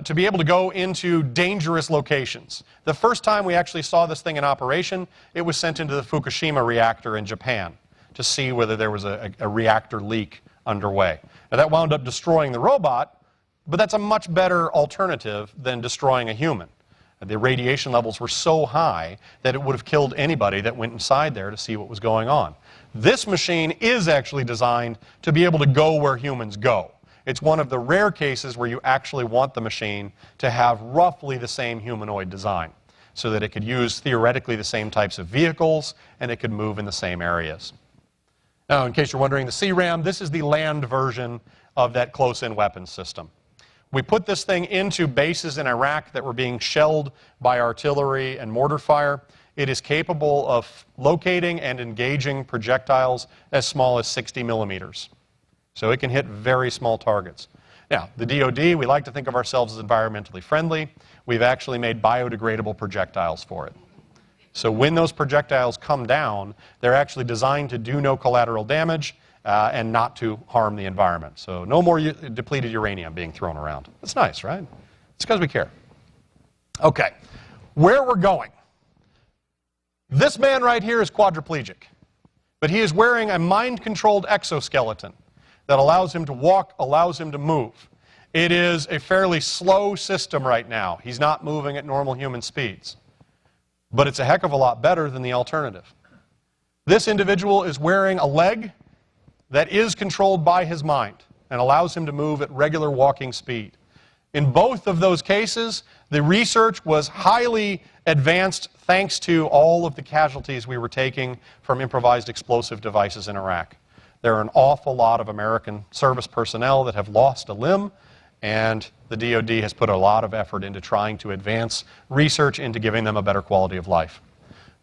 to be able to go into dangerous locations. The first time we actually saw this thing in operation, it was sent into the Fukushima reactor in Japan to see whether there was a reactor leak underway. Now that wound up destroying the robot, but that's a much better alternative than destroying a human. The radiation levels were so high that it would have killed anybody that went inside there to see what was going on. This machine is actually designed to be able to go where humans go. It's one of the rare cases where you actually want the machine to have roughly the same humanoid design, so that it could use theoretically the same types of vehicles and it could move in the same areas. Now, in case you're wondering, the CRAM, this is the land version of that close-in weapons system. We put this thing into bases in Iraq that were being shelled by artillery and mortar fire. It is capable of locating and engaging projectiles as small as 60 millimeters. So it can hit very small targets. Now, the DoD, we like to think of ourselves as environmentally friendly. We've actually made biodegradable projectiles for it. So when those projectiles come down, they're actually designed to do no collateral damage and not to harm the environment. So no more depleted uranium being thrown around. That's nice, right? It's because we care. Okay, where we're going. This man right here is quadriplegic, but he is wearing a mind-controlled exoskeleton that allows him to walk, allows him to move. It is a fairly slow system right now. He's not moving at normal human speeds. But it's a heck of a lot better than the alternative. This individual is wearing a leg that is controlled by his mind and allows him to move at regular walking speed. In both of those cases, the research was highly advanced thanks to all of the casualties we were taking from improvised explosive devices in Iraq. There are an awful lot of American service personnel that have lost a limb, and the DoD has put a lot of effort into trying to advance research into giving them a better quality of life.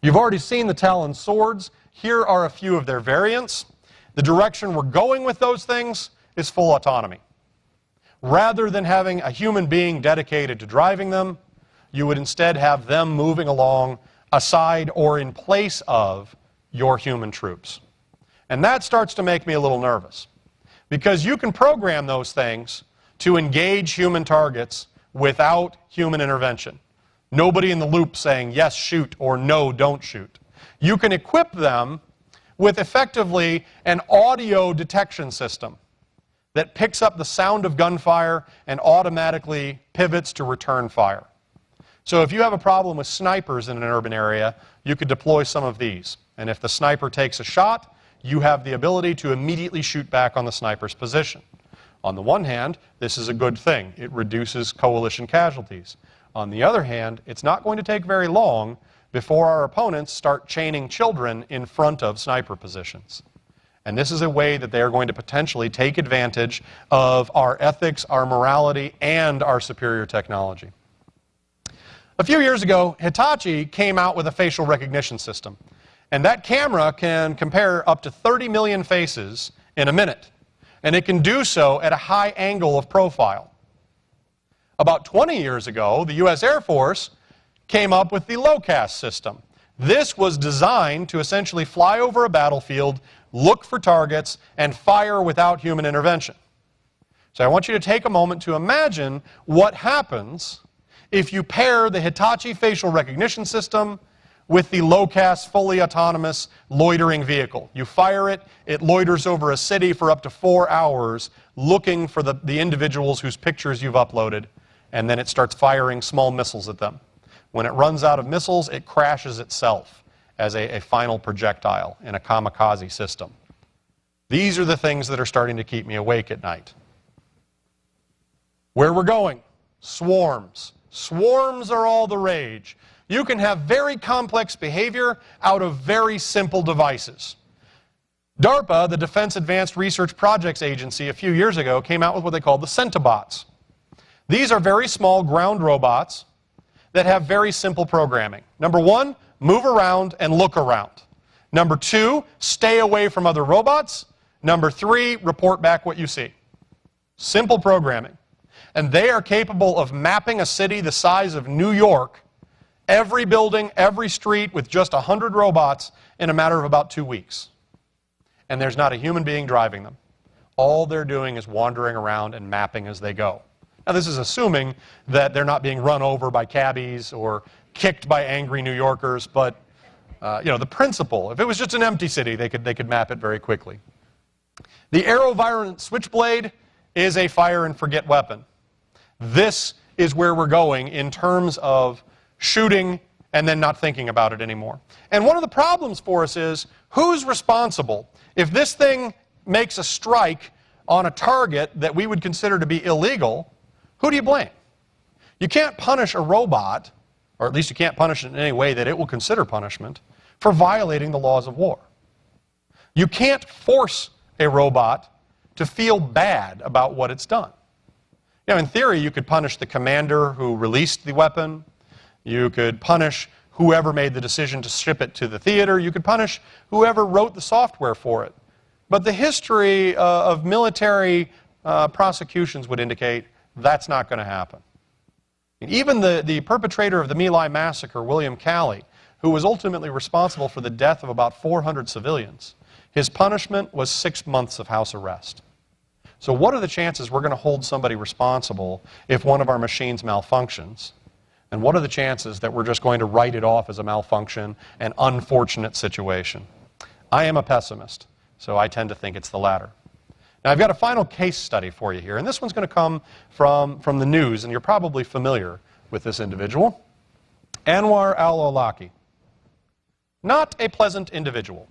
You've already seen the Talon swords. Here are a few of their variants. The direction we're going with those things is full autonomy. Rather than having a human being dedicated to driving them, you would instead have them moving along aside or in place of your human troops. And that starts to make me a little nervous, because you can program those things to engage human targets without human intervention. Nobody in the loop saying, yes, shoot, or no, don't shoot. You can equip them with effectively an audio detection system that picks up the sound of gunfire and automatically pivots to return fire. So if you have a problem with snipers in an urban area, you could deploy some of these. And if the sniper takes a shot, you have the ability to immediately shoot back on the sniper's position. On the one hand, this is a good thing. It reduces coalition casualties. On the other hand, it's not going to take very long before our opponents start chaining children in front of sniper positions. And this is a way that they are going to potentially take advantage of our ethics, our morality, and our superior technology. A few years ago, Hitachi came out with a facial recognition system. And that camera can compare up to 30 million faces in a minute. And it can do so at a high angle of profile. About 20 years ago, the U.S. Air Force came up with the low-cast system. This was designed to essentially fly over a battlefield, look for targets, and fire without human intervention. So I want you to take a moment to imagine what happens if you pair the Hitachi facial recognition system with the low-cast, fully autonomous loitering vehicle. You fire it, it loiters over a city for up to 4 hours, looking for the individuals whose pictures you've uploaded, and then it starts firing small missiles at them. When it runs out of missiles, it crashes itself as a final projectile in a kamikaze system. These are the things that are starting to keep me awake at night. Where we're going? Swarms. Swarms are all the rage. You can have very complex behavior out of very simple devices. DARPA, the Defense Advanced Research Projects Agency, a few years ago came out with what they call the Centibots. These are very small ground robots that have very simple programming. Number one, move around and look around. Number two, stay away from other robots. Number three, report back what you see. Simple programming. And they are capable of mapping a city the size of New York, every building, every street, with just 100 robots in a matter of about 2 weeks. And there's not a human being driving them. All they're doing is wandering around and mapping as they go. Now, this is assuming that they're not being run over by cabbies or kicked by angry New Yorkers, but the principle, if it was just an empty city, they could map it very quickly. The AeroVironment Switchblade is a fire-and-forget weapon. This is where we're going in terms of shooting and then not thinking about it anymore. And one of the problems for us is, who's responsible? If this thing makes a strike on a target that we would consider to be illegal, who do you blame? You can't punish a robot, or at least you can't punish it in any way that it will consider punishment, for violating the laws of war. You can't force a robot to feel bad about what it's done. In theory, you could punish the commander who released the weapon. You could punish whoever made the decision to ship it to the theater. You could punish whoever wrote the software for it. But the history of military prosecutions would indicate that's not going to happen. Even the perpetrator of the My Lai massacre, William Calley, who was ultimately responsible for the death of about 400 civilians, his punishment was 6 months of house arrest. So what are the chances we're going to hold somebody responsible if one of our machines malfunctions? And what are the chances that we're just going to write it off as a malfunction, an unfortunate situation? I am a pessimist, so I tend to think it's the latter. Now, I've got a final case study for you here, and this one's going to come from the news, and you're probably familiar with this individual. Anwar al-Awlaki. Not a pleasant individual.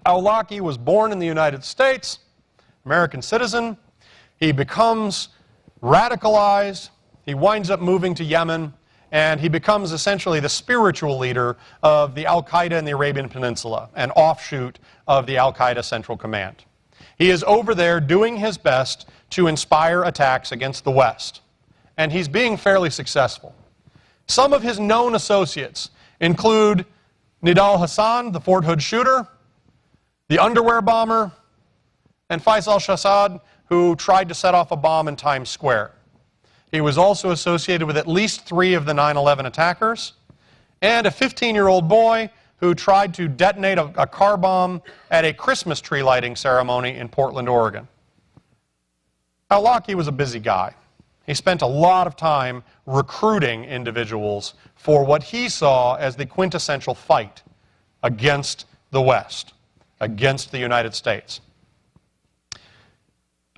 Awlaki was born in the United States, American citizen. He becomes radicalized. He winds up moving to Yemen, and he becomes essentially the spiritual leader of the Al-Qaeda in the Arabian Peninsula, an offshoot of the Al-Qaeda Central Command. He is over there doing his best to inspire attacks against the West, and he's being fairly successful. Some of his known associates include Nidal Hassan, the Fort Hood shooter, the underwear bomber, and Faisal Shahzad, who tried to set off a bomb in Times Square. He was also associated with at least 3 of the 9/11 attackers, and a 15-year-old boy who tried to detonate a car bomb at a Christmas tree lighting ceremony in Portland, Oregon. Awlaki was a busy guy. He spent a lot of time recruiting individuals for what he saw as the quintessential fight against the West, against the United States.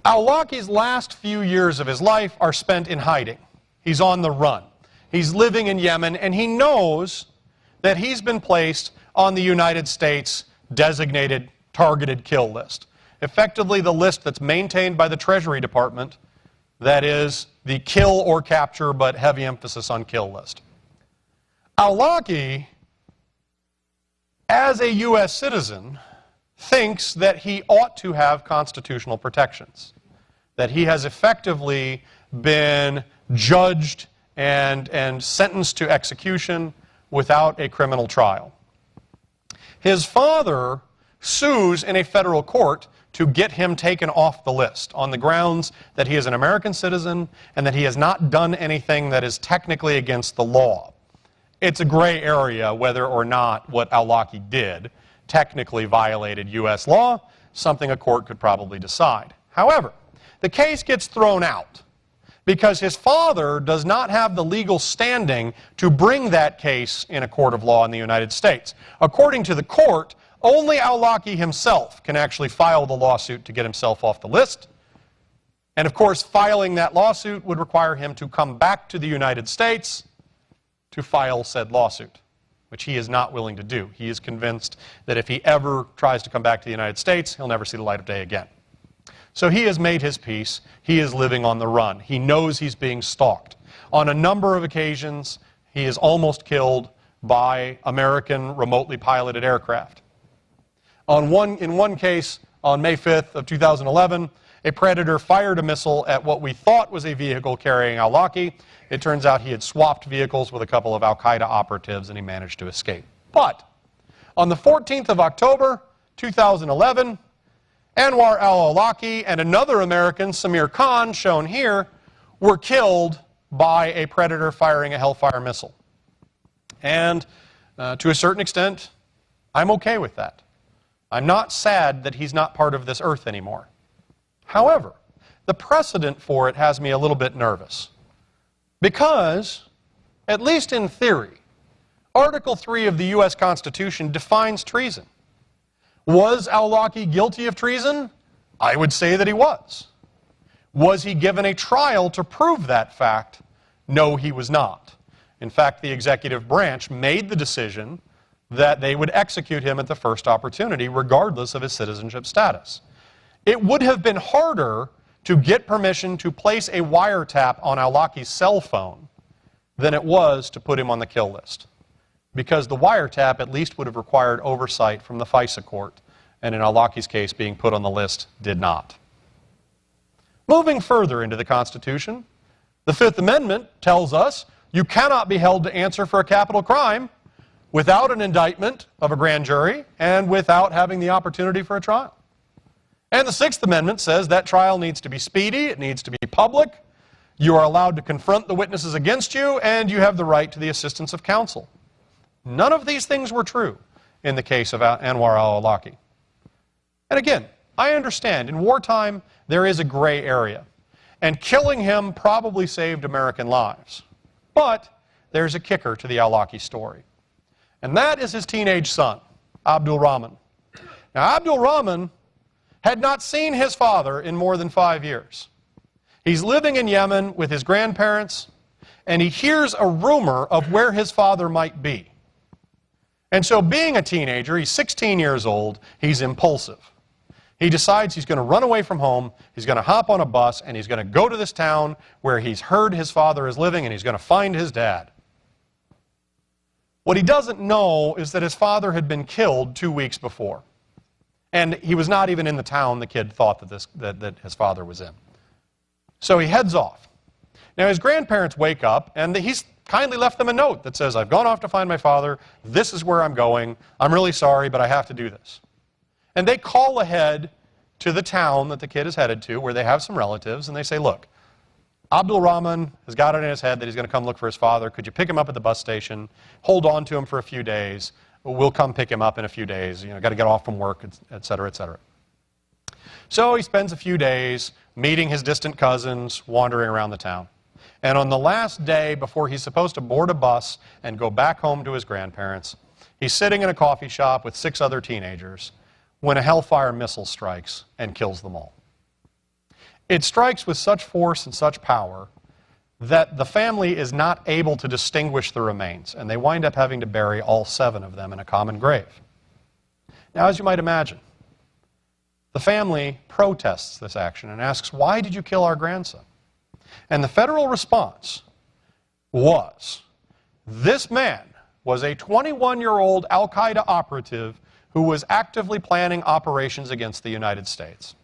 Awlaki's last few years of his life are spent in hiding. He's on the run. He's living in Yemen, and he knows that he's been placed on the United States designated targeted kill list. Effectively the list that's maintained by the Treasury Department, that is the kill or capture but heavy emphasis on kill list. Awlaki, as a U.S. citizen, thinks that he ought to have constitutional protections, that he has effectively been judged and sentenced to execution without a criminal trial. His father sues in a federal court to get him taken off the list on the grounds that he is an American citizen and that he has not done anything that is technically against the law. It's a gray area whether or not what Awlaki did technically violated U.S. law, something a court could probably decide. However, the case gets thrown out because his father does not have the legal standing to bring that case in a court of law in the United States. According to the court, only Awlaki himself can actually file the lawsuit to get himself off the list. And of course, filing that lawsuit would require him to come back to the United States to file said lawsuit, which he is not willing to do. He is convinced that if he ever tries to come back to the United States, he'll never see the light of day again. So he has made his peace. He is living on the run. He knows he's being stalked. On a number of occasions, he is almost killed by American remotely piloted aircraft. In one case, on May 5th of 2011, a Predator fired a missile at what we thought was a vehicle carrying Awlaki. It turns out he had swapped vehicles with a couple of Al-Qaeda operatives and he managed to escape. But on the 14th of October, 2011, Anwar al-Awlaki and another American, Samir Khan, shown here, were killed by a Predator firing a Hellfire missile. And to a certain extent, I'm okay with that. I'm not sad that he's not part of this earth anymore. However, the precedent for it has me a little bit nervous. Because, at least in theory, Article 3 of the U.S. Constitution defines treason. Was Awlaki guilty of treason? I would say that he was. Was he given a trial to prove that fact? No, he was not. In fact, the executive branch made the decision that they would execute him at the first opportunity, regardless of his citizenship status. It would have been harder to get permission to place a wiretap on Awlaki's cell phone than it was to put him on the kill list. Because the wiretap at least would have required oversight from the FISA court, and in Awlaki's case, being put on the list did not. Moving further into the Constitution, the Fifth Amendment tells us you cannot be held to answer for a capital crime without an indictment of a grand jury and without having the opportunity for a trial. And the Sixth Amendment says that trial needs to be speedy, it needs to be public, you are allowed to confront the witnesses against you, and you have the right to the assistance of counsel. None of these things were true in the case of Anwar al-Awlaki. And again, I understand, in wartime there is a gray area, and killing him probably saved American lives. But there's a kicker to the Awlaki story, and that is his teenage son, Abdul Rahman. Now, Abdul Rahman had not seen his father in more than 5 years. He's living in Yemen with his grandparents, and he hears a rumor of where his father might be. And so being a teenager, he's 16 years old, he's impulsive. He decides he's going to run away from home, he's going to hop on a bus, and he's going to go to this town where he's heard his father is living, and he's going to find his dad. What he doesn't know is that his father had been killed 2 weeks before. And he was not even in the town the kid thought that his father was in. So he heads off. Now his grandparents wake up, and he's kindly left them a note that says, I've gone off to find my father, this is where I'm going, I'm really sorry, but I have to do this. And they call ahead to the town that the kid is headed to, where they have some relatives, and they say, look, Abdul Rahman has got it in his head that he's going to come look for his father. Could you pick him up at the bus station, hold on to him for a few days, we'll come pick him up in a few days, got to get off from work, et cetera, et cetera. So he spends a few days meeting his distant cousins, wandering around the town. And on the last day before he's supposed to board a bus and go back home to his grandparents, he's sitting in a coffee shop with 6 other teenagers when a Hellfire missile strikes and kills them all. It strikes with such force and such power that the family is not able to distinguish the remains, and they wind up having to bury all 7 of them in a common grave. Now, as you might imagine, the family protests this action and asks, why did you kill our grandson? And the federal response was, this man was a 21-year-old Al-Qaeda operative who was actively planning operations against the United States.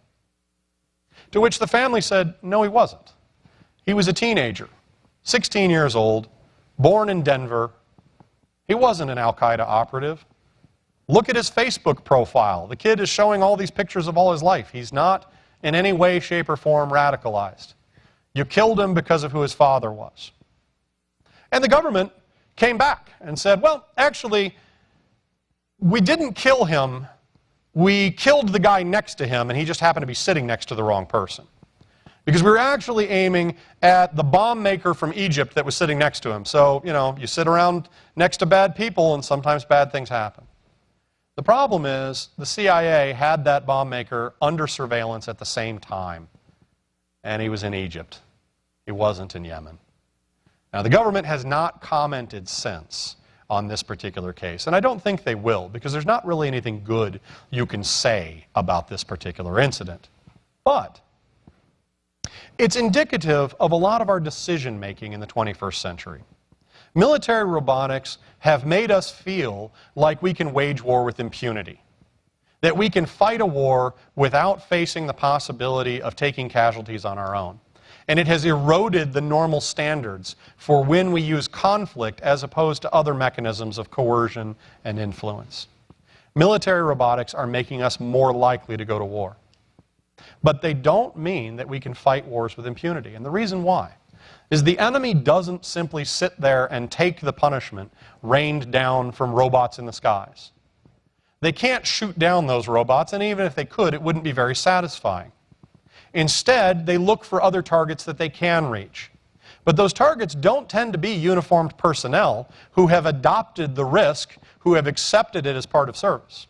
To which the family said, no, he wasn't. He was a teenager, 16 years old, born in Denver. He wasn't an Al-Qaeda operative. Look at his Facebook profile. The kid is showing all these pictures of all his life. He's not in any way, shape, or form radicalized. You killed him because of who his father was. And the government came back and said, well, actually, we didn't kill him. We killed the guy next to him, and he just happened to be sitting next to the wrong person. Because we were actually aiming at the bomb maker from Egypt that was sitting next to him. So, you sit around next to bad people, and sometimes bad things happen. The problem is the CIA had that bomb maker under surveillance at the same time, and he was in Egypt. He wasn't in Yemen. Now, the government has not commented since on this particular case, and I don't think they will, because there's not really anything good you can say about this particular incident. But it's indicative of a lot of our decision-making in the 21st century. Military robotics have made us feel like we can wage war with impunity, that we can fight a war without facing the possibility of taking casualties on our own. And it has eroded the normal standards for when we use conflict as opposed to other mechanisms of coercion and influence. Military robotics are making us more likely to go to war. But they don't mean that we can fight wars with impunity. And the reason why is the enemy doesn't simply sit there and take the punishment rained down from robots in the skies. They can't shoot down those robots, and even if they could, it wouldn't be very satisfying. Instead, they look for other targets that they can reach. But those targets don't tend to be uniformed personnel who have adopted the risk, who have accepted it as part of service.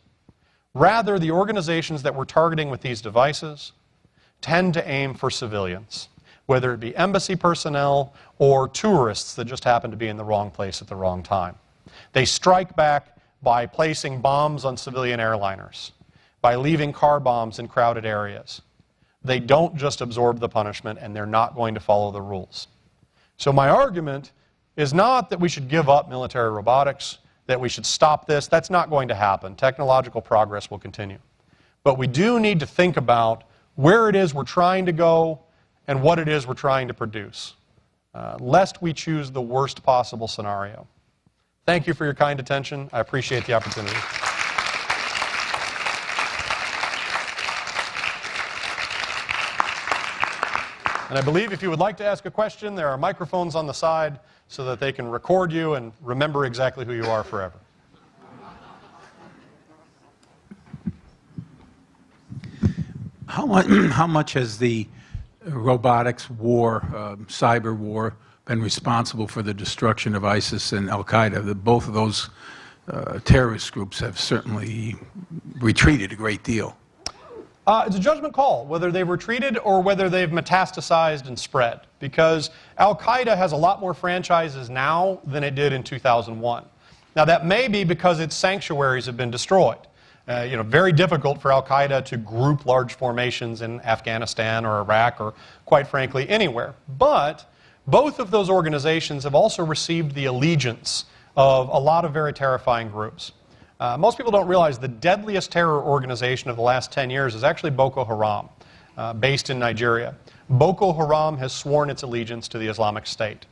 Rather, the organizations that we're targeting with these devices tend to aim for civilians, whether it be embassy personnel or tourists that just happen to be in the wrong place at the wrong time. They strike back by placing bombs on civilian airliners, by leaving car bombs in crowded areas. They don't just absorb the punishment, and they're not going to follow the rules. So my argument is not that we should give up military robotics, that we should stop this. That's not going to happen. Technological progress will continue. But we do need to think about where it is we're trying to go and what it is we're trying to produce, lest we choose the worst possible scenario. Thank you for your kind attention. I appreciate the opportunity. And I believe if you would like to ask a question, there are microphones on the side so that they can record you and remember exactly who you are forever. How much has the robotics war, cyber war, been responsible for the destruction of ISIS and Al-Qaeda? Both of those terrorist groups have certainly retreated a great deal. It's a judgment call, whether they've retreated or whether they've metastasized and spread, because Al-Qaeda has a lot more franchises now than it did in 2001. Now, that may be because its sanctuaries have been destroyed. Very difficult for Al-Qaeda to group large formations in Afghanistan or Iraq or, quite frankly, anywhere. But both of those organizations have also received the allegiance of a lot of very terrifying groups. Most people don't realize the deadliest terror organization of the last 10 years is actually Boko Haram, based in Nigeria. Boko Haram has sworn its allegiance to the Islamic State.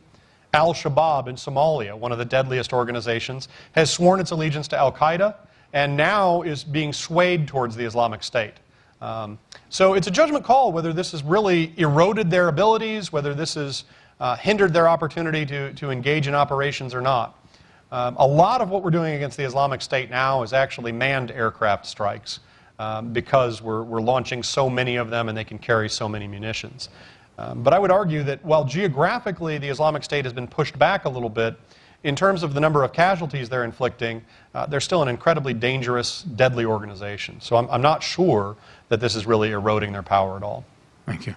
Al-Shabaab in Somalia, one of the deadliest organizations, has sworn its allegiance to Al-Qaeda and now is being swayed towards the Islamic State. So it's a judgment call whether this has really eroded their abilities, whether this has hindered their opportunity to engage in operations or not. A lot of what we're doing against the Islamic State now is actually manned aircraft strikes because we're launching so many of them and they can carry so many munitions. But I would argue that while geographically the Islamic State has been pushed back a little bit, in terms of the number of casualties they're inflicting, they're still an incredibly dangerous, deadly organization. So I'm not sure that this is really eroding their power at all. Thank you.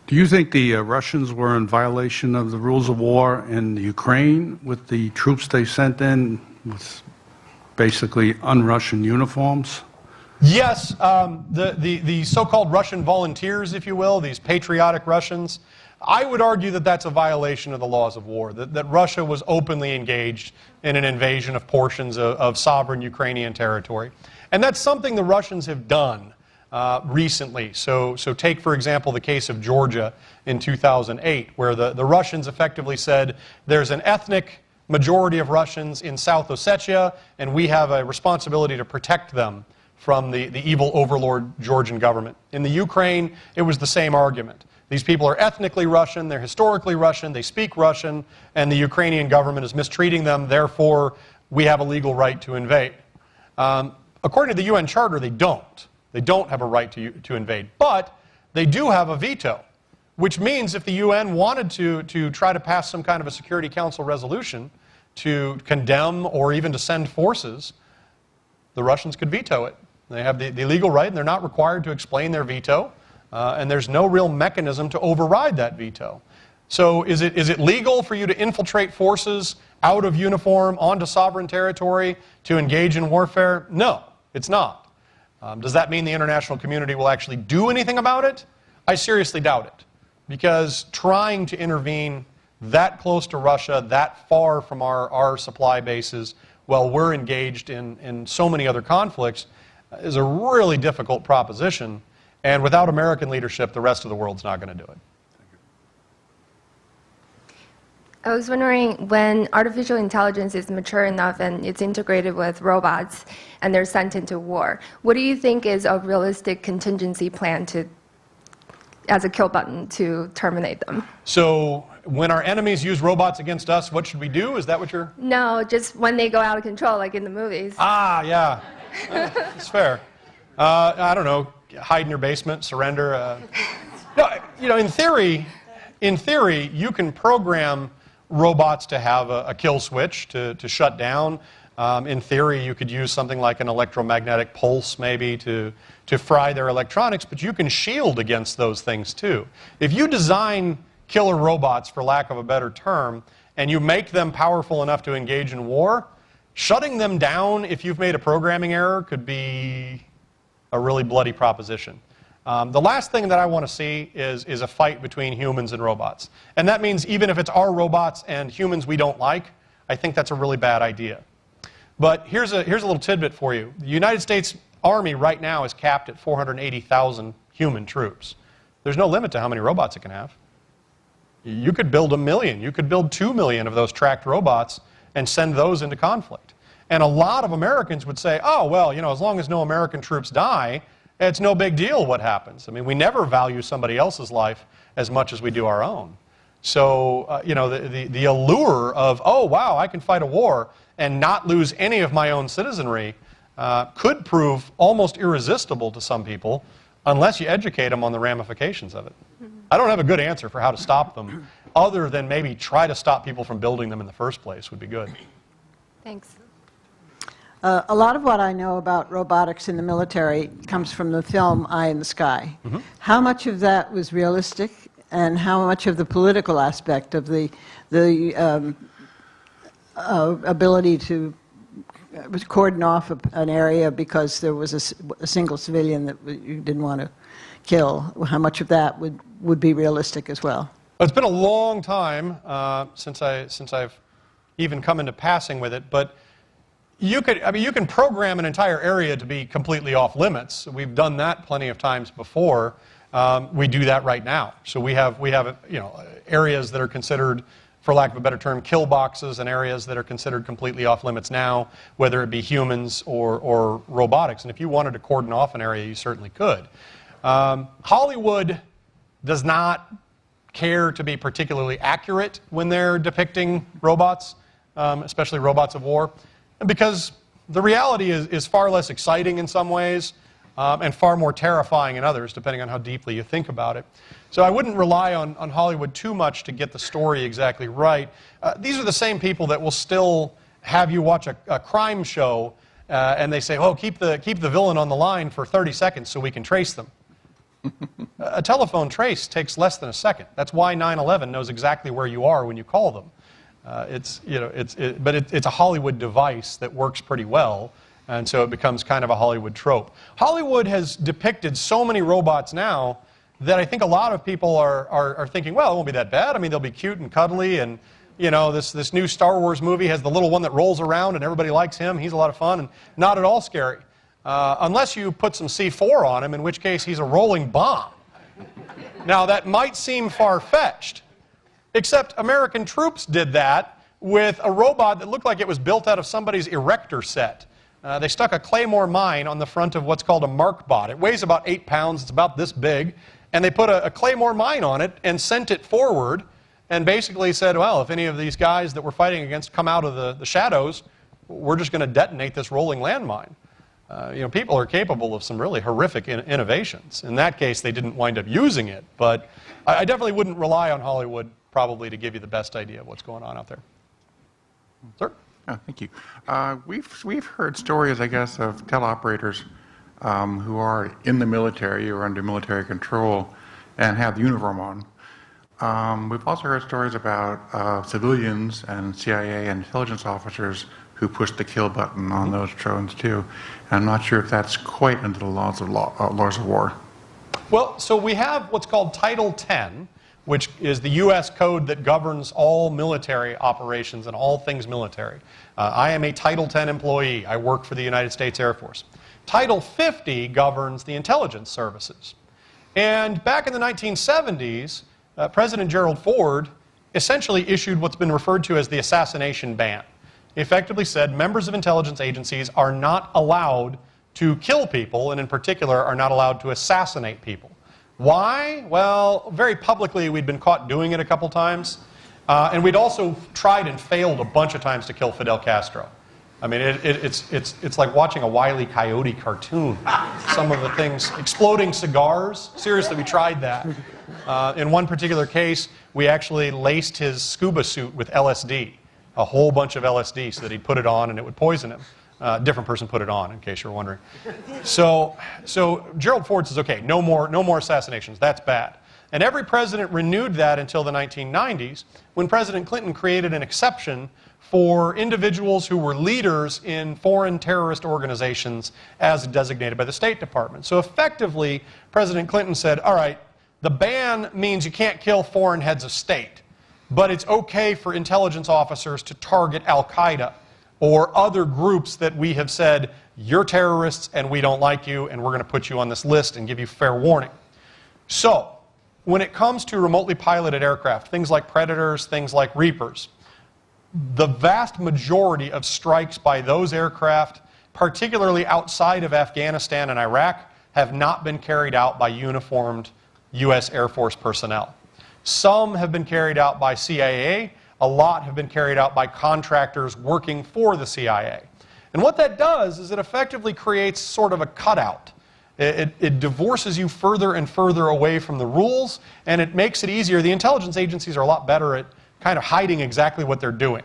Do you think the Russians were in violation of the rules of war in the Ukraine with the troops they sent in with basically un-Russian uniforms? Yes, the so-called Russian volunteers, if you will, these patriotic Russians, I would argue that that's a violation of the laws of war, that Russia was openly engaged in an invasion of portions of sovereign Ukrainian territory. And that's something the Russians have done recently. So take, for example, the case of Georgia in 2008, where the Russians effectively said there's an ethnic majority of Russians in South Ossetia, and we have a responsibility to protect them from the evil overlord Georgian government. In the Ukraine, it was the same argument. These people are ethnically Russian, they're historically Russian, they speak Russian, and the Ukrainian government is mistreating them, therefore we have a legal right to invade. According to the UN Charter, they don't. They don't have a right to invade, but they do have a veto, which means if the UN wanted to try to pass some kind of a Security Council resolution to condemn or even to send forces, the Russians could veto it. They have the legal right, and they're not required to explain their veto, and there's no real mechanism to override that veto. So is it legal for you to infiltrate forces out of uniform onto sovereign territory to engage in warfare? No, it's not. Does that mean the international community will actually do anything about it? I seriously doubt it, because trying to intervene that close to Russia, that far from our supply bases, while we're engaged in so many other conflicts, is a really difficult proposition. And without American leadership, the rest of the world's not going to do it. I was wondering, when artificial intelligence is mature enough and it's integrated with robots and they're sent into war, what do you think is a realistic contingency plan as a kill button to terminate them? So when our enemies use robots against us, what should we do? Is that what you're... No, just when they go out of control, like in the movies. Ah, yeah. It's fair. I don't know, hide in your basement, surrender. No, in theory, you can program robots to have a kill switch to shut down. In theory, you could use something like an electromagnetic pulse maybe to fry their electronics, but you can shield against those things too. If you design killer robots, for lack of a better term, and you make them powerful enough to engage in war, shutting them down if you've made a programming error could be a really bloody proposition. The last thing that I want to see is a fight between humans and robots. And that means even if it's our robots and humans we don't like, I think that's a really bad idea. But here's a little tidbit for you. The United States Army right now is capped at 480,000 human troops. There's no limit to how many robots it can have. You could build 1 million, you could build 2 million of those tracked robots and send those into conflict. And a lot of Americans would say, oh, well, as long as no American troops die, it's no big deal what happens. I mean, we never value somebody else's life as much as we do our own. So, the allure of, oh, wow, I can fight a war and not lose any of my own citizenry could prove almost irresistible to some people unless you educate them on the ramifications of it. I don't have a good answer for how to stop them, other than maybe try to stop people from building them in the first place would be good. Thanks. A lot of what I know about robotics in the military comes from the film Eye in the Sky. How much of that was realistic, and how much of the political aspect of the ability to cordon off an area because there was a single civilian that you didn't want to kill, how much of that would be realistic as well? It's been a long time since I've even come into passing with it, but you can program an entire area to be completely off limits. We've done that plenty of times before. We do that right now. So we have areas that are considered, for lack of a better term, kill boxes, and areas that are considered completely off limits now, whether it be humans or robotics. And if you wanted to cordon off an area, you certainly could. Hollywood does not care to be particularly accurate when they're depicting robots, especially robots of war, because the reality is far less exciting in some ways and far more terrifying in others, depending on how deeply you think about it. So I wouldn't rely on Hollywood too much to get the story exactly right. These are the same people that will still have you watch a crime show and they say, oh, keep the villain on the line for 30 seconds so we can trace them. A telephone trace takes less than a second. That's why 9/11 knows exactly where you are when you call them. It's a Hollywood device that works pretty well, and so it becomes kind of a Hollywood trope. Hollywood has depicted so many robots now that I think a lot of people are thinking, well, it won't be that bad. I mean, they'll be cute and cuddly, and this new Star Wars movie has the little one that rolls around and everybody likes him. He's a lot of fun and not at all scary. Unless you put some C4 on him, in which case he's a rolling bomb. Now, that might seem far-fetched, except American troops did that with a robot that looked like it was built out of somebody's erector set. They stuck a Claymore mine on the front of what's called a MarkBot. It weighs about 8 pounds. It's about this big. And they put a Claymore mine on it and sent it forward and basically said, well, if any of these guys that we're fighting against come out of the shadows, we're just going to detonate this rolling landmine. People are capable of some really horrific innovations. In that case, they didn't wind up using it, but I definitely wouldn't rely on Hollywood probably to give you the best idea of what's going on out there. Sir? Oh, thank you. We've heard stories, I guess, of teleoperators who are in the military or under military control and have the uniform on. We've also heard stories about civilians and CIA and intelligence officers who push the kill button on those drones too. And I'm not sure if that's quite under the laws of war. Well, so we have what's called Title 10, which is the U.S. code that governs all military operations and all things military. I am a Title 10 employee. I work for the United States Air Force. Title 50 governs the intelligence services. And back in the 1970s, President Gerald Ford essentially issued what's been referred to as the assassination ban. He effectively said members of intelligence agencies are not allowed to kill people, and in particular are not allowed to assassinate people. Why? Well, very publicly we'd been caught doing it a couple times, and we'd also tried and failed a bunch of times to kill Fidel Castro. I mean, it's like watching a Wile E. Coyote cartoon. Some of the things, exploding cigars, seriously, we tried that. In one particular case, we actually laced his scuba suit with LSD, a whole bunch of LSD, so that he'd put it on and it would poison him. A different person put it on, in case you're wondering. So Gerald Ford says, okay, no more assassinations. That's bad. And every president renewed that until the 1990s, when President Clinton created an exception for individuals who were leaders in foreign terrorist organizations as designated by the State Department. So effectively, President Clinton said, all right, the ban means you can't kill foreign heads of state, but it's okay for intelligence officers to target Al-Qaeda or other groups that we have said, you're terrorists and we don't like you and we're going to put you on this list and give you fair warning. So, when it comes to remotely piloted aircraft, things like Predators, things like Reapers, the vast majority of strikes by those aircraft, particularly outside of Afghanistan and Iraq, have not been carried out by uniformed U.S. Air Force personnel. Some have been carried out by CIA. A lot have been carried out by contractors working for the CIA. And what that does is it effectively creates sort of a cutout. It divorces you further and further away from the rules, and it makes it easier. The intelligence agencies are a lot better at kind of hiding exactly what they're doing.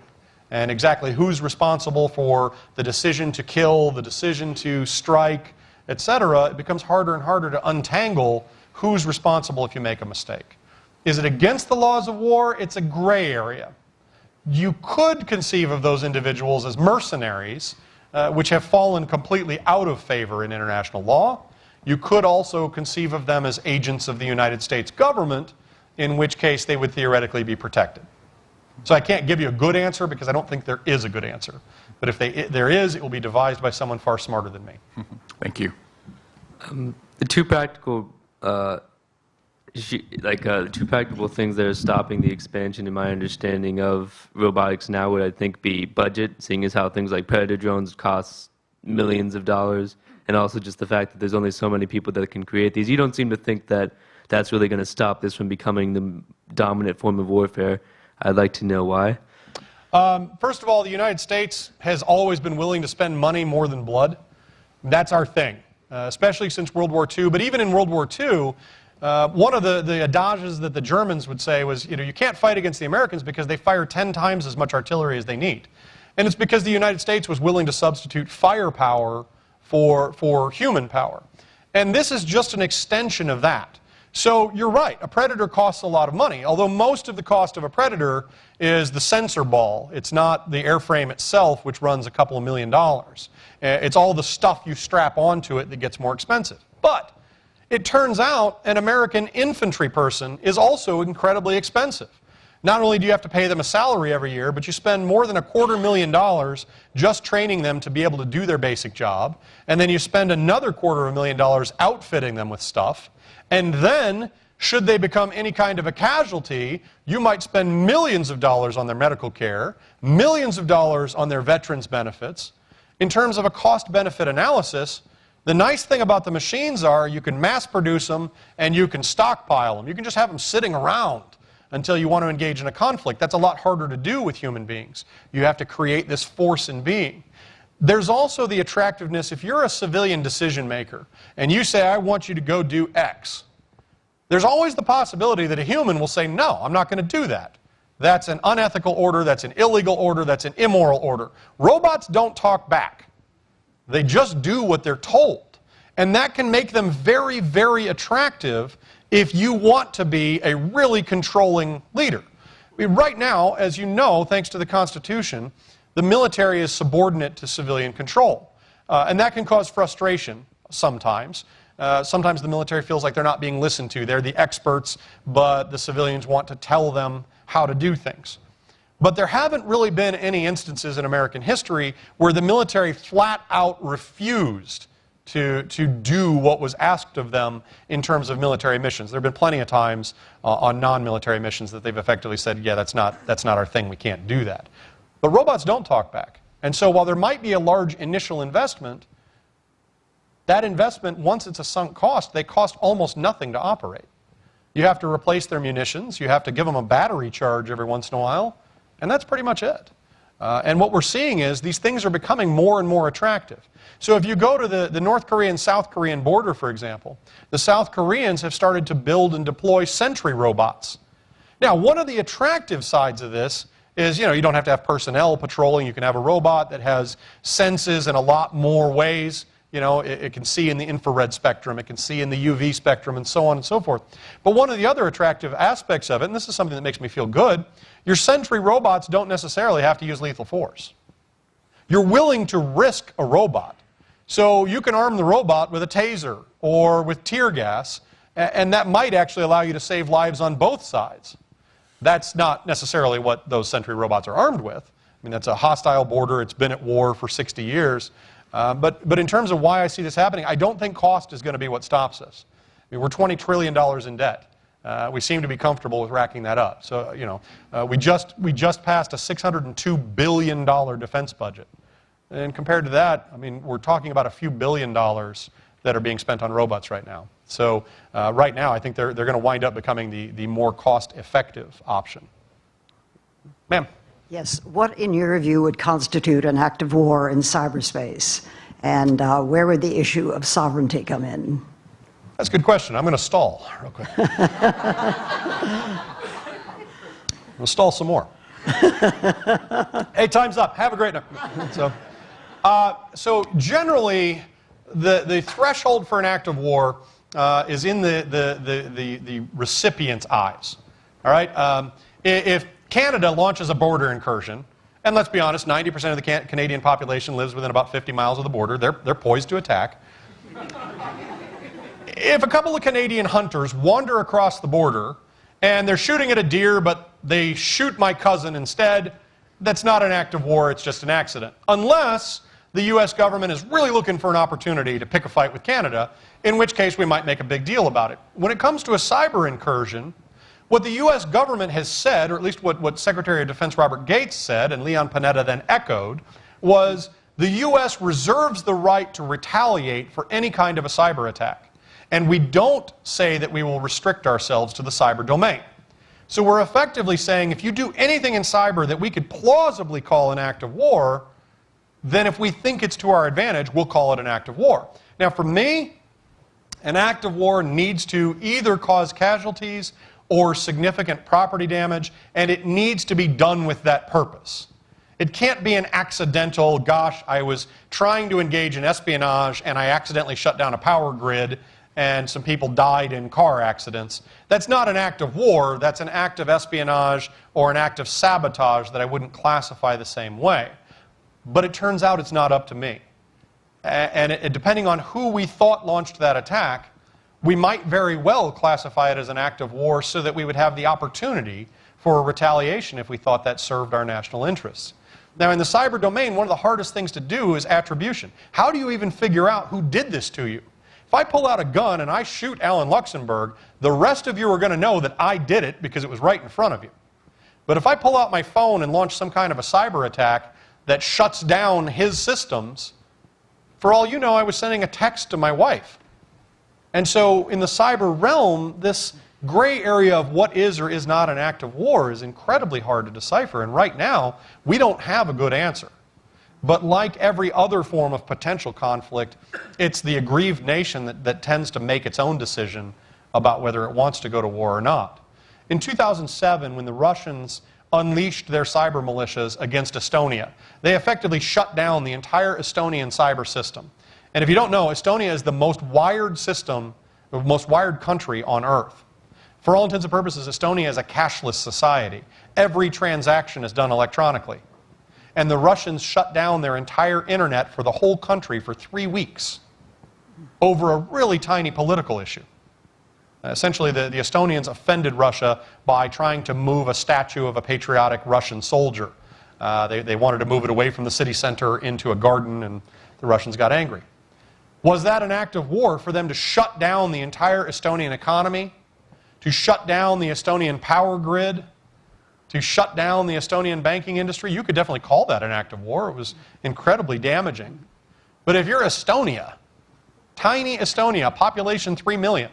and exactly who's responsible for the decision to kill, the decision to strike, etc., it becomes harder and harder to untangle who's responsible if you make a mistake. Is it against the laws of war? It's a gray area. You could conceive of those individuals as mercenaries, which have fallen completely out of favor in international law. You could also conceive of them as agents of the United States government, in which case they would theoretically be protected. So I can't give you a good answer because I don't think there is a good answer. But if there is, it will be devised by someone far smarter than me. Thank you. The two practical two practical things that are stopping the expansion, in my understanding of robotics now, would I think be budget, seeing as how things like Predator drones cost millions of dollars, and also just the fact that there's only so many people that can create these. You don't seem to think that that's really going to stop this from becoming the dominant form of warfare. I'd like to know why. First of all, the United States has always been willing to spend money more than blood. That's our thing, especially since World War II. But even in World War II, one of the adages that the Germans would say was, you can't fight against the Americans because they fire 10 times as much artillery as they need. And it's because the United States was willing to substitute firepower for human power. And this is just an extension of that. So you're right, a Predator costs a lot of money, although most of the cost of a Predator is the sensor ball. It's not the airframe itself, which runs a couple of $1 million. It's all the stuff you strap onto it that gets more expensive. But it turns out an American infantry person is also incredibly expensive. Not only do you have to pay them a salary every year, but you spend more than $250,000 just training them to be able to do their basic job, and then you spend another $250,000 outfitting them with stuff. And then, should they become any kind of a casualty, you might spend millions of dollars on their medical care, millions of dollars on their veterans' benefits. In terms of a cost-benefit analysis, the nice thing about the machines are you can mass produce them and you can stockpile them. You can just have them sitting around until you want to engage in a conflict. That's a lot harder to do with human beings. You have to create this force in being. There's also the attractiveness, if you're a civilian decision maker and you say, I want you to go do X, there's always the possibility that a human will say, no, I'm not going to do that. That's an unethical order, that's an illegal order, that's an immoral order. Robots don't talk back. They just do what they're told. And that can make them very, very attractive if you want to be a really controlling leader. Right now, as you know, thanks to the Constitution, the military is subordinate to civilian control. And that can cause frustration sometimes. Sometimes the military feels like they're not being listened to. They're the experts, but the civilians want to tell them how to do things. But there haven't really been any instances in American history where the military flat out refused to do what was asked of them in terms of military missions. There have been plenty of times on non-military missions that they've effectively said, yeah, that's not our thing, we can't do that. But robots don't talk back. And so while there might be a large initial investment, that investment, once it's a sunk cost, they cost almost nothing to operate. You have to replace their munitions, you have to give them a battery charge every once in a while, and that's pretty much it. And what we're seeing is these things are becoming more and more attractive. So if you go to the North Korean-South Korean border, for example, the South Koreans have started to build and deploy sentry robots. Now, one of the attractive sides of this is, you don't have to have personnel patrolling. You can have a robot that has senses in a lot more ways. It can see in the infrared spectrum, it can see in the UV spectrum, and so on and so forth. But one of the other attractive aspects of it, and this is something that makes me feel good, your sentry robots don't necessarily have to use lethal force. You're willing to risk a robot. So you can arm the robot with a taser or with tear gas, and that might actually allow you to save lives on both sides. That's not necessarily what those sentry robots are armed with. I mean, that's a hostile border. It's been at war for 60 years. But in terms of why I see this happening, I don't think cost is going to be what stops us. I mean, we're $20 trillion in debt. We seem to be comfortable with racking that up. So, we just passed a $602 billion defense budget. And compared to that, I mean, we're talking about a few $1 billion that are being spent on robots right now. So right now, I think they're going to wind up becoming the more cost-effective option. Ma'am. Yes. What, in your view, would constitute an act of war in cyberspace? And where would the issue of sovereignty come in? That's a good question. I'm going to stall real quick. We'll stall some more. Hey, time's up. Have a great night. So generally, the threshold for an act of war is in the recipient's eyes. All right? If Canada launches a border incursion, and let's be honest, 90% of the Canadian population lives within about 50 miles of the border, they're poised to attack. If a couple of Canadian hunters wander across the border and they're shooting at a deer, but they shoot my cousin instead, that's not an act of war, it's just an accident. Unless the U.S. government is really looking for an opportunity to pick a fight with Canada, in which case we might make a big deal about it. When it comes to a cyber incursion, what the U.S. government has said, or at least what Secretary of Defense Robert Gates said, and Leon Panetta then echoed, was the U.S. reserves the right to retaliate for any kind of a cyber attack. And we don't say that we will restrict ourselves to the cyber domain. So we're effectively saying if you do anything in cyber that we could plausibly call an act of war, then if we think it's to our advantage, we'll call it an act of war. Now for me, an act of war needs to either cause casualties or significant property damage, and it needs to be done with that purpose. It can't be an accidental, gosh, I was trying to engage in espionage and I accidentally shut down a power grid and some people died in car accidents. That's not an act of war, that's an act of espionage or an act of sabotage that I wouldn't classify the same way. But it turns out it's not up to me. And depending on who we thought launched that attack, we might very well classify it as an act of war so that we would have the opportunity for a retaliation if we thought that served our national interests. Now, in the cyber domain, one of the hardest things to do is attribution. How do you even figure out who did this to you? If I pull out a gun and I shoot Alan Luxembourg, the rest of you are going to know that I did it because it was right in front of you. But if I pull out my phone and launch some kind of a cyber attack that shuts down his systems, for all you know, I was sending a text to my wife. And so in the cyber realm, this gray area of what is or is not an act of war is incredibly hard to decipher. And right now, we don't have a good answer. But like every other form of potential conflict, it's the aggrieved nation that tends to make its own decision about whether it wants to go to war or not. In 2007, when the Russians unleashed their cyber militias against Estonia, they effectively shut down the entire Estonian cyber system. And if you don't know, Estonia is the most wired system, the most wired country on Earth. For all intents and purposes, Estonia is a cashless society. Every transaction is done electronically. And the Russians shut down their entire internet for the whole country for 3 weeks over a really tiny political issue. Essentially, the Estonians offended Russia by trying to move a statue of a patriotic Russian soldier. They wanted to move it away from the city center into a garden, and the Russians got angry. Was that an act of war for them to shut down the entire Estonian economy, to shut down the Estonian power grid, to shut down the Estonian banking industry? You could definitely call that an act of war. It was incredibly damaging. But if you're Estonia, tiny Estonia, population 3 million,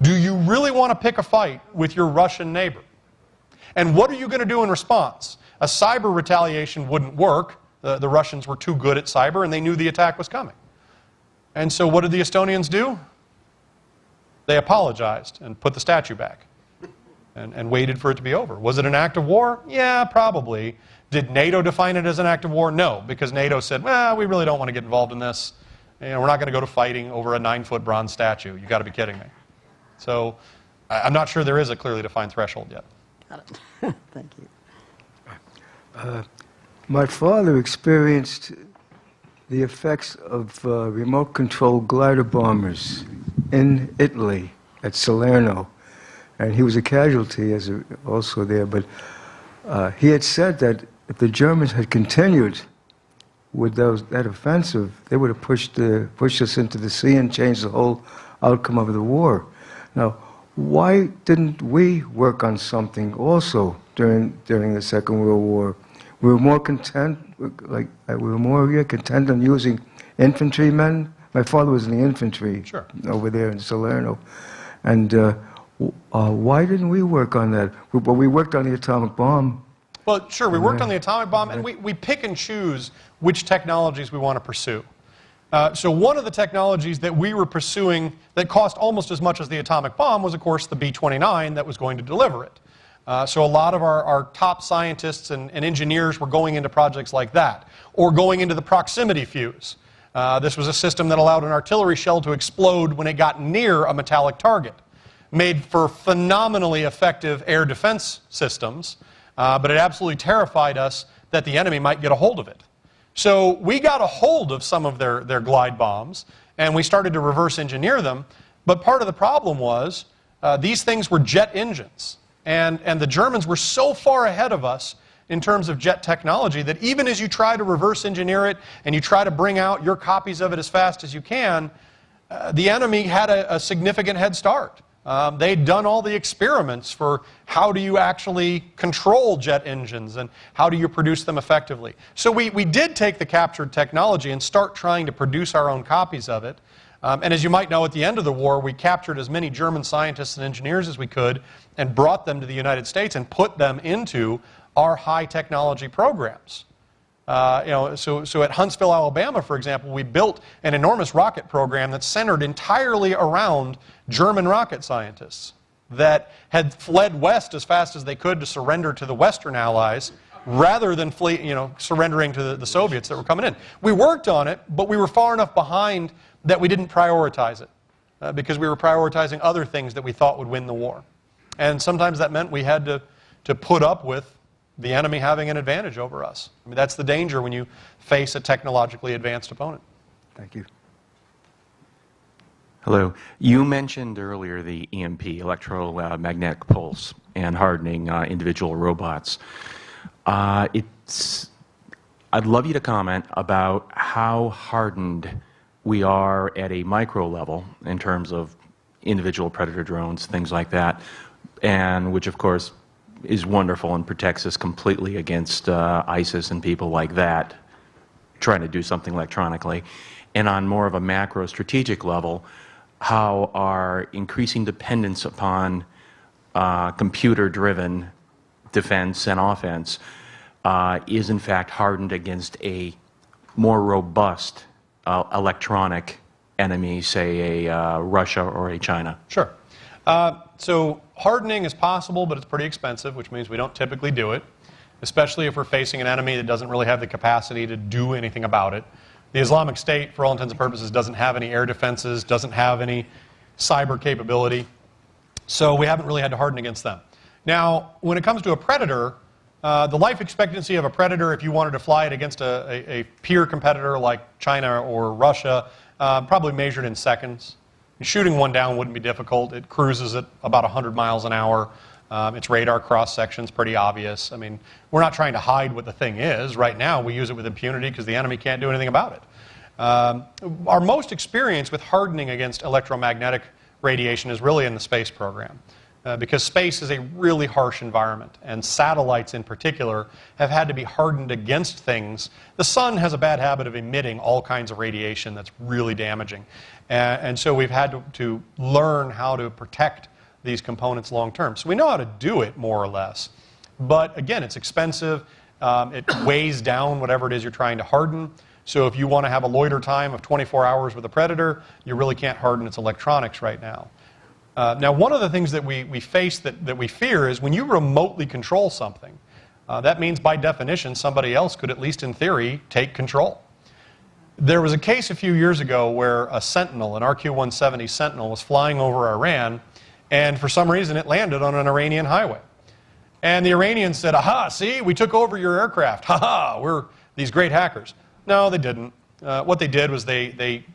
do you really want to pick a fight with your Russian neighbor? And what are you going to do in response? A cyber retaliation wouldn't work. The Russians were too good at cyber and they knew the attack was coming. And so what did the Estonians do? They apologized and put the statue back and waited for it to be over. Was it an act of war? Yeah, probably. Did NATO define it as an act of war? No, because NATO said, well, we really don't want to get involved in this. You know, we're not going to go to fighting over a 9-foot bronze statue. You've got to be kidding me. So I'm not sure there is a clearly defined threshold yet. Got it. Thank you. My father experienced the effects of remote control glider bombers in Italy at Salerno. And he was a casualty also there. But he had said that if the Germans had continued with that offensive, they would have pushed us into the sea and changed the whole outcome of the war. Now, why didn't we work on something also during the Second World War? We were more content, content on using infantrymen. My father was in the infantry over there in Salerno, and why didn't we work on that? Well, we worked on the atomic bomb. Well, sure, we worked on the atomic bomb, and we pick and choose which technologies we want to pursue. So one of the technologies that we were pursuing that cost almost as much as the atomic bomb was, of course, the B-29 that was going to deliver it. So a lot of our top scientists and engineers were going into projects like that, or going into the proximity fuse. This was a system that allowed an artillery shell to explode when it got near a metallic target. Made for phenomenally effective air defense systems, but it absolutely terrified us that the enemy might get a hold of it. So we got a hold of some of their glide bombs, and we started to reverse engineer them. But part of the problem was these things were jet engines. And the Germans were so far ahead of us in terms of jet technology that even as you try to reverse engineer it and you try to bring out your copies of it as fast as you can, the enemy had a significant head start. They'd done all the experiments for how do you actually control jet engines and how do you produce them effectively. So we did take the captured technology and start trying to produce our own copies of it. And as you might know, at the end of the war, we captured as many German scientists and engineers as we could and brought them to the United States and put them into our high technology programs. So at Huntsville, Alabama, for example, we built an enormous rocket program that's centered entirely around German rocket scientists that had fled west as fast as they could to surrender to the Western Allies rather than surrendering to the Soviets that were coming in. We worked on it, but we were far enough behind that we didn't prioritize it because we were prioritizing other things that we thought would win the war. And sometimes that meant we had to put up with the enemy having an advantage over us. I mean, that's the danger when you face a technologically advanced opponent. Thank you. Hello. You mentioned earlier the EMP, electromagnetic pulse, and hardening individual robots. I'd love you to comment about how hardened we are at a micro level in terms of individual predator drones, things like that, and which, of course, is wonderful and protects us completely against ISIS and people like that trying to do something electronically. And on more of a macro strategic level, how our increasing dependence upon computer-driven defense and offense is in fact hardened against a more robust electronic enemy, say a Russia or a China. Sure. So hardening is possible, but it's pretty expensive, which means we don't typically do it, especially if we're facing an enemy that doesn't really have the capacity to do anything about it. The Islamic State, for all intents and purposes, doesn't have any air defenses, doesn't have any cyber capability, so we haven't really had to harden against them. Now, when it comes to a predator, the life expectancy of a predator, if you wanted to fly it against a peer competitor like China or Russia, probably measured in seconds. Shooting one down wouldn't be difficult. It cruises at about 100 miles an hour. Its radar cross-section's pretty obvious. I mean, we're not trying to hide what the thing is. Right now, we use it with impunity because the enemy can't do anything about it. Our most experience with hardening against electromagnetic radiation is really in the space program. Because space is a really harsh environment, and satellites in particular have had to be hardened against things. The sun has a bad habit of emitting all kinds of radiation that's really damaging. And so we've had to learn how to protect these components long term. So we know how to do it, more or less. But again, it's expensive. It weighs down whatever it is you're trying to harden. So if you want to have a loiter time of 24 hours with a predator, you really can't harden its electronics right now. Now, one of the things that we face that we fear is when you remotely control something, that means by definition somebody else could, at least in theory, take control. There was a case a few years ago where a Sentinel, an RQ-170 Sentinel, was flying over Iran, and for some reason it landed on an Iranian highway. And the Iranians said, aha, see, we took over your aircraft. Ha-ha, we're these great hackers. No, they didn't. What they did was they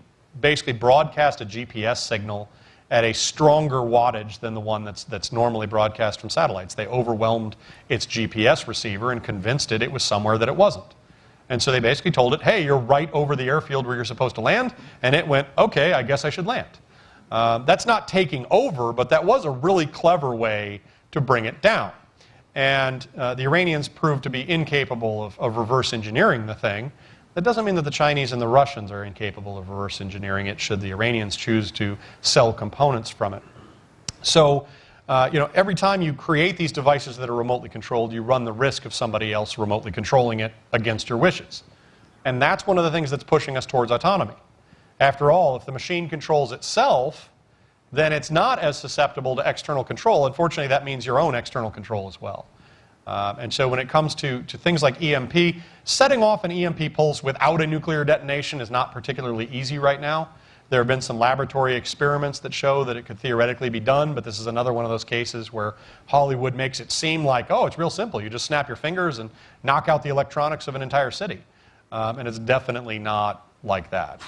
basically broadcast a GPS signal at a stronger wattage than the one that's normally broadcast from satellites. They overwhelmed its GPS receiver and convinced it was somewhere that it wasn't. And so they basically told it, hey, you're right over the airfield where you're supposed to land, and it went, okay, I guess I should land. That's not taking over, but that was a really clever way to bring it down. And the Iranians proved to be incapable of reverse engineering the thing. That doesn't mean that the Chinese and the Russians are incapable of reverse engineering it should the Iranians choose to sell components from it. So, every time you create these devices that are remotely controlled, you run the risk of somebody else remotely controlling it against your wishes. And that's one of the things that's pushing us towards autonomy. After all, if the machine controls itself, then it's not as susceptible to external control. Unfortunately, that means your own external control as well. And so when it comes to things like EMP, setting off an EMP pulse without a nuclear detonation is not particularly easy right now. There have been some laboratory experiments that show that it could theoretically be done, but this is another one of those cases where Hollywood makes it seem like, oh, it's real simple. You just snap your fingers and knock out the electronics of an entire city. And it's definitely not like that.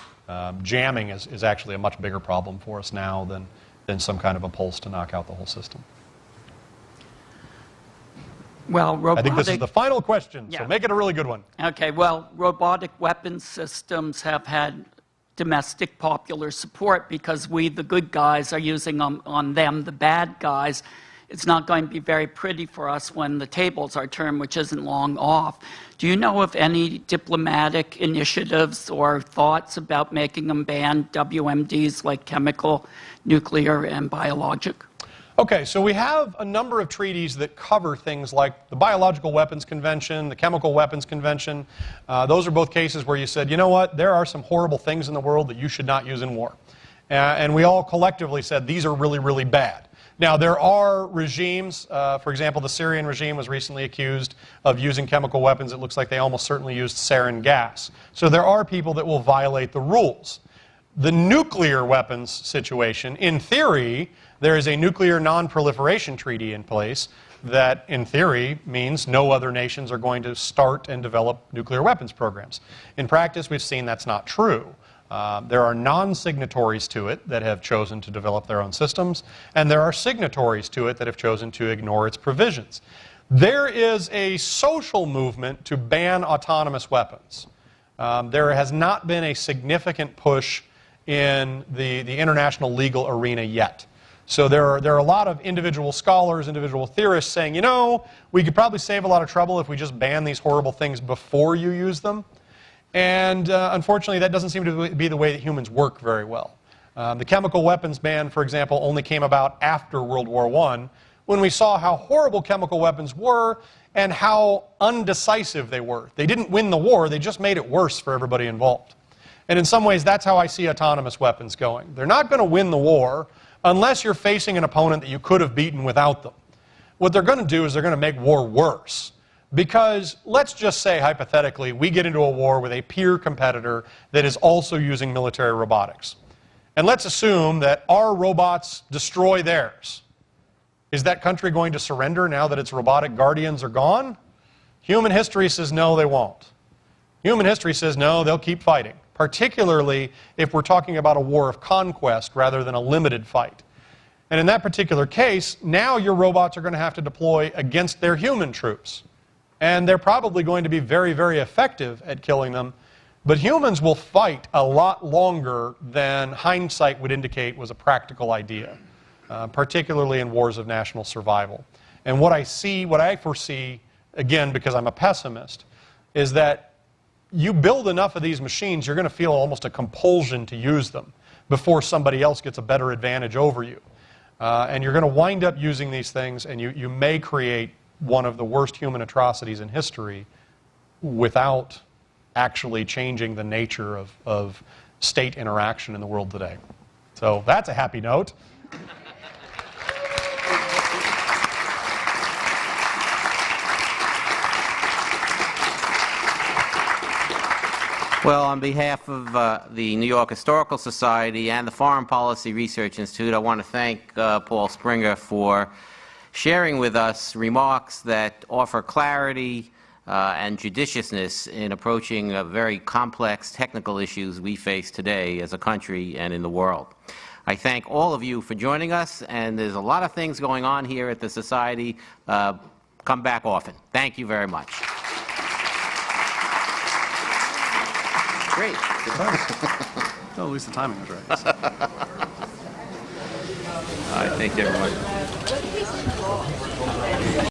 Jamming is actually a much bigger problem for us now than some kind of a pulse to knock out the whole system. Well, I think this is the final question, Yeah. so make it a really good one. Okay, well, robotic weapons systems have had domestic popular support because we, the good guys, are using them on them, the bad guys. It's not going to be very pretty for us when the tables are turned, which isn't long off. Do you know of any diplomatic initiatives or thoughts about making them ban WMDs like chemical, nuclear, and biologic? Okay, so we have a number of treaties that cover things like the Biological Weapons Convention, the Chemical Weapons Convention. Those are both cases where you said, you know what, there are some horrible things in the world that you should not use in war. And we all collectively said these are really, really bad. Now, there are regimes, for example, the Syrian regime was recently accused of using chemical weapons. It looks like they almost certainly used sarin gas. So there are people that will violate the rules. The nuclear weapons situation, in theory, there is a nuclear non-proliferation treaty in place that, in theory, means no other nations are going to start and develop nuclear weapons programs. In practice, we've seen that's not true. There are non-signatories to it that have chosen to develop their own systems, and there are signatories to it that have chosen to ignore its provisions. There is a social movement to ban autonomous weapons. There has not been a significant push in the international legal arena yet. So there are a lot of individual scholars, individual theorists saying, you know, we could probably save a lot of trouble if we just ban these horrible things before you use them. And unfortunately, that doesn't seem to be the way that humans work very well. The chemical weapons ban, for example, only came about after World War I, when we saw how horrible chemical weapons were and how undecisive they were. They didn't win the war, they just made it worse for everybody involved. And in some ways, that's how I see autonomous weapons going. They're not going to win the war unless you're facing an opponent that you could have beaten without them. What they're going to do is they're going to make war worse. Because let's just say, hypothetically, we get into a war with a peer competitor that is also using military robotics. And let's assume that our robots destroy theirs. Is that country going to surrender now that its robotic guardians are gone? Human history says no, they won't. Human history says no, they'll keep fighting. Particularly if we're talking about a war of conquest rather than a limited fight. And in that particular case, now your robots are going to have to deploy against their human troops. And they're probably going to be very, very effective at killing them. But humans will fight a lot longer than hindsight would indicate was a practical idea, particularly in wars of national survival. And what I foresee, again, because I'm a pessimist, is that you build enough of these machines, you're going to feel almost a compulsion to use them before somebody else gets a better advantage over you. And you're going to wind up using these things, and you may create one of the worst human atrocities in history without actually changing the nature of state interaction in the world today. So that's a happy note. Well, on behalf of the New York Historical Society and the Foreign Policy Research Institute, I want to thank Paul Springer for sharing with us remarks that offer clarity and judiciousness in approaching very complex technical issues we face today as a country and in the world. I thank all of you for joining us, and there's a lot of things going on here at the Society. Come back often. Thank you very much. Great. Well, at least the timing was right. So. All right, thank you, everyone.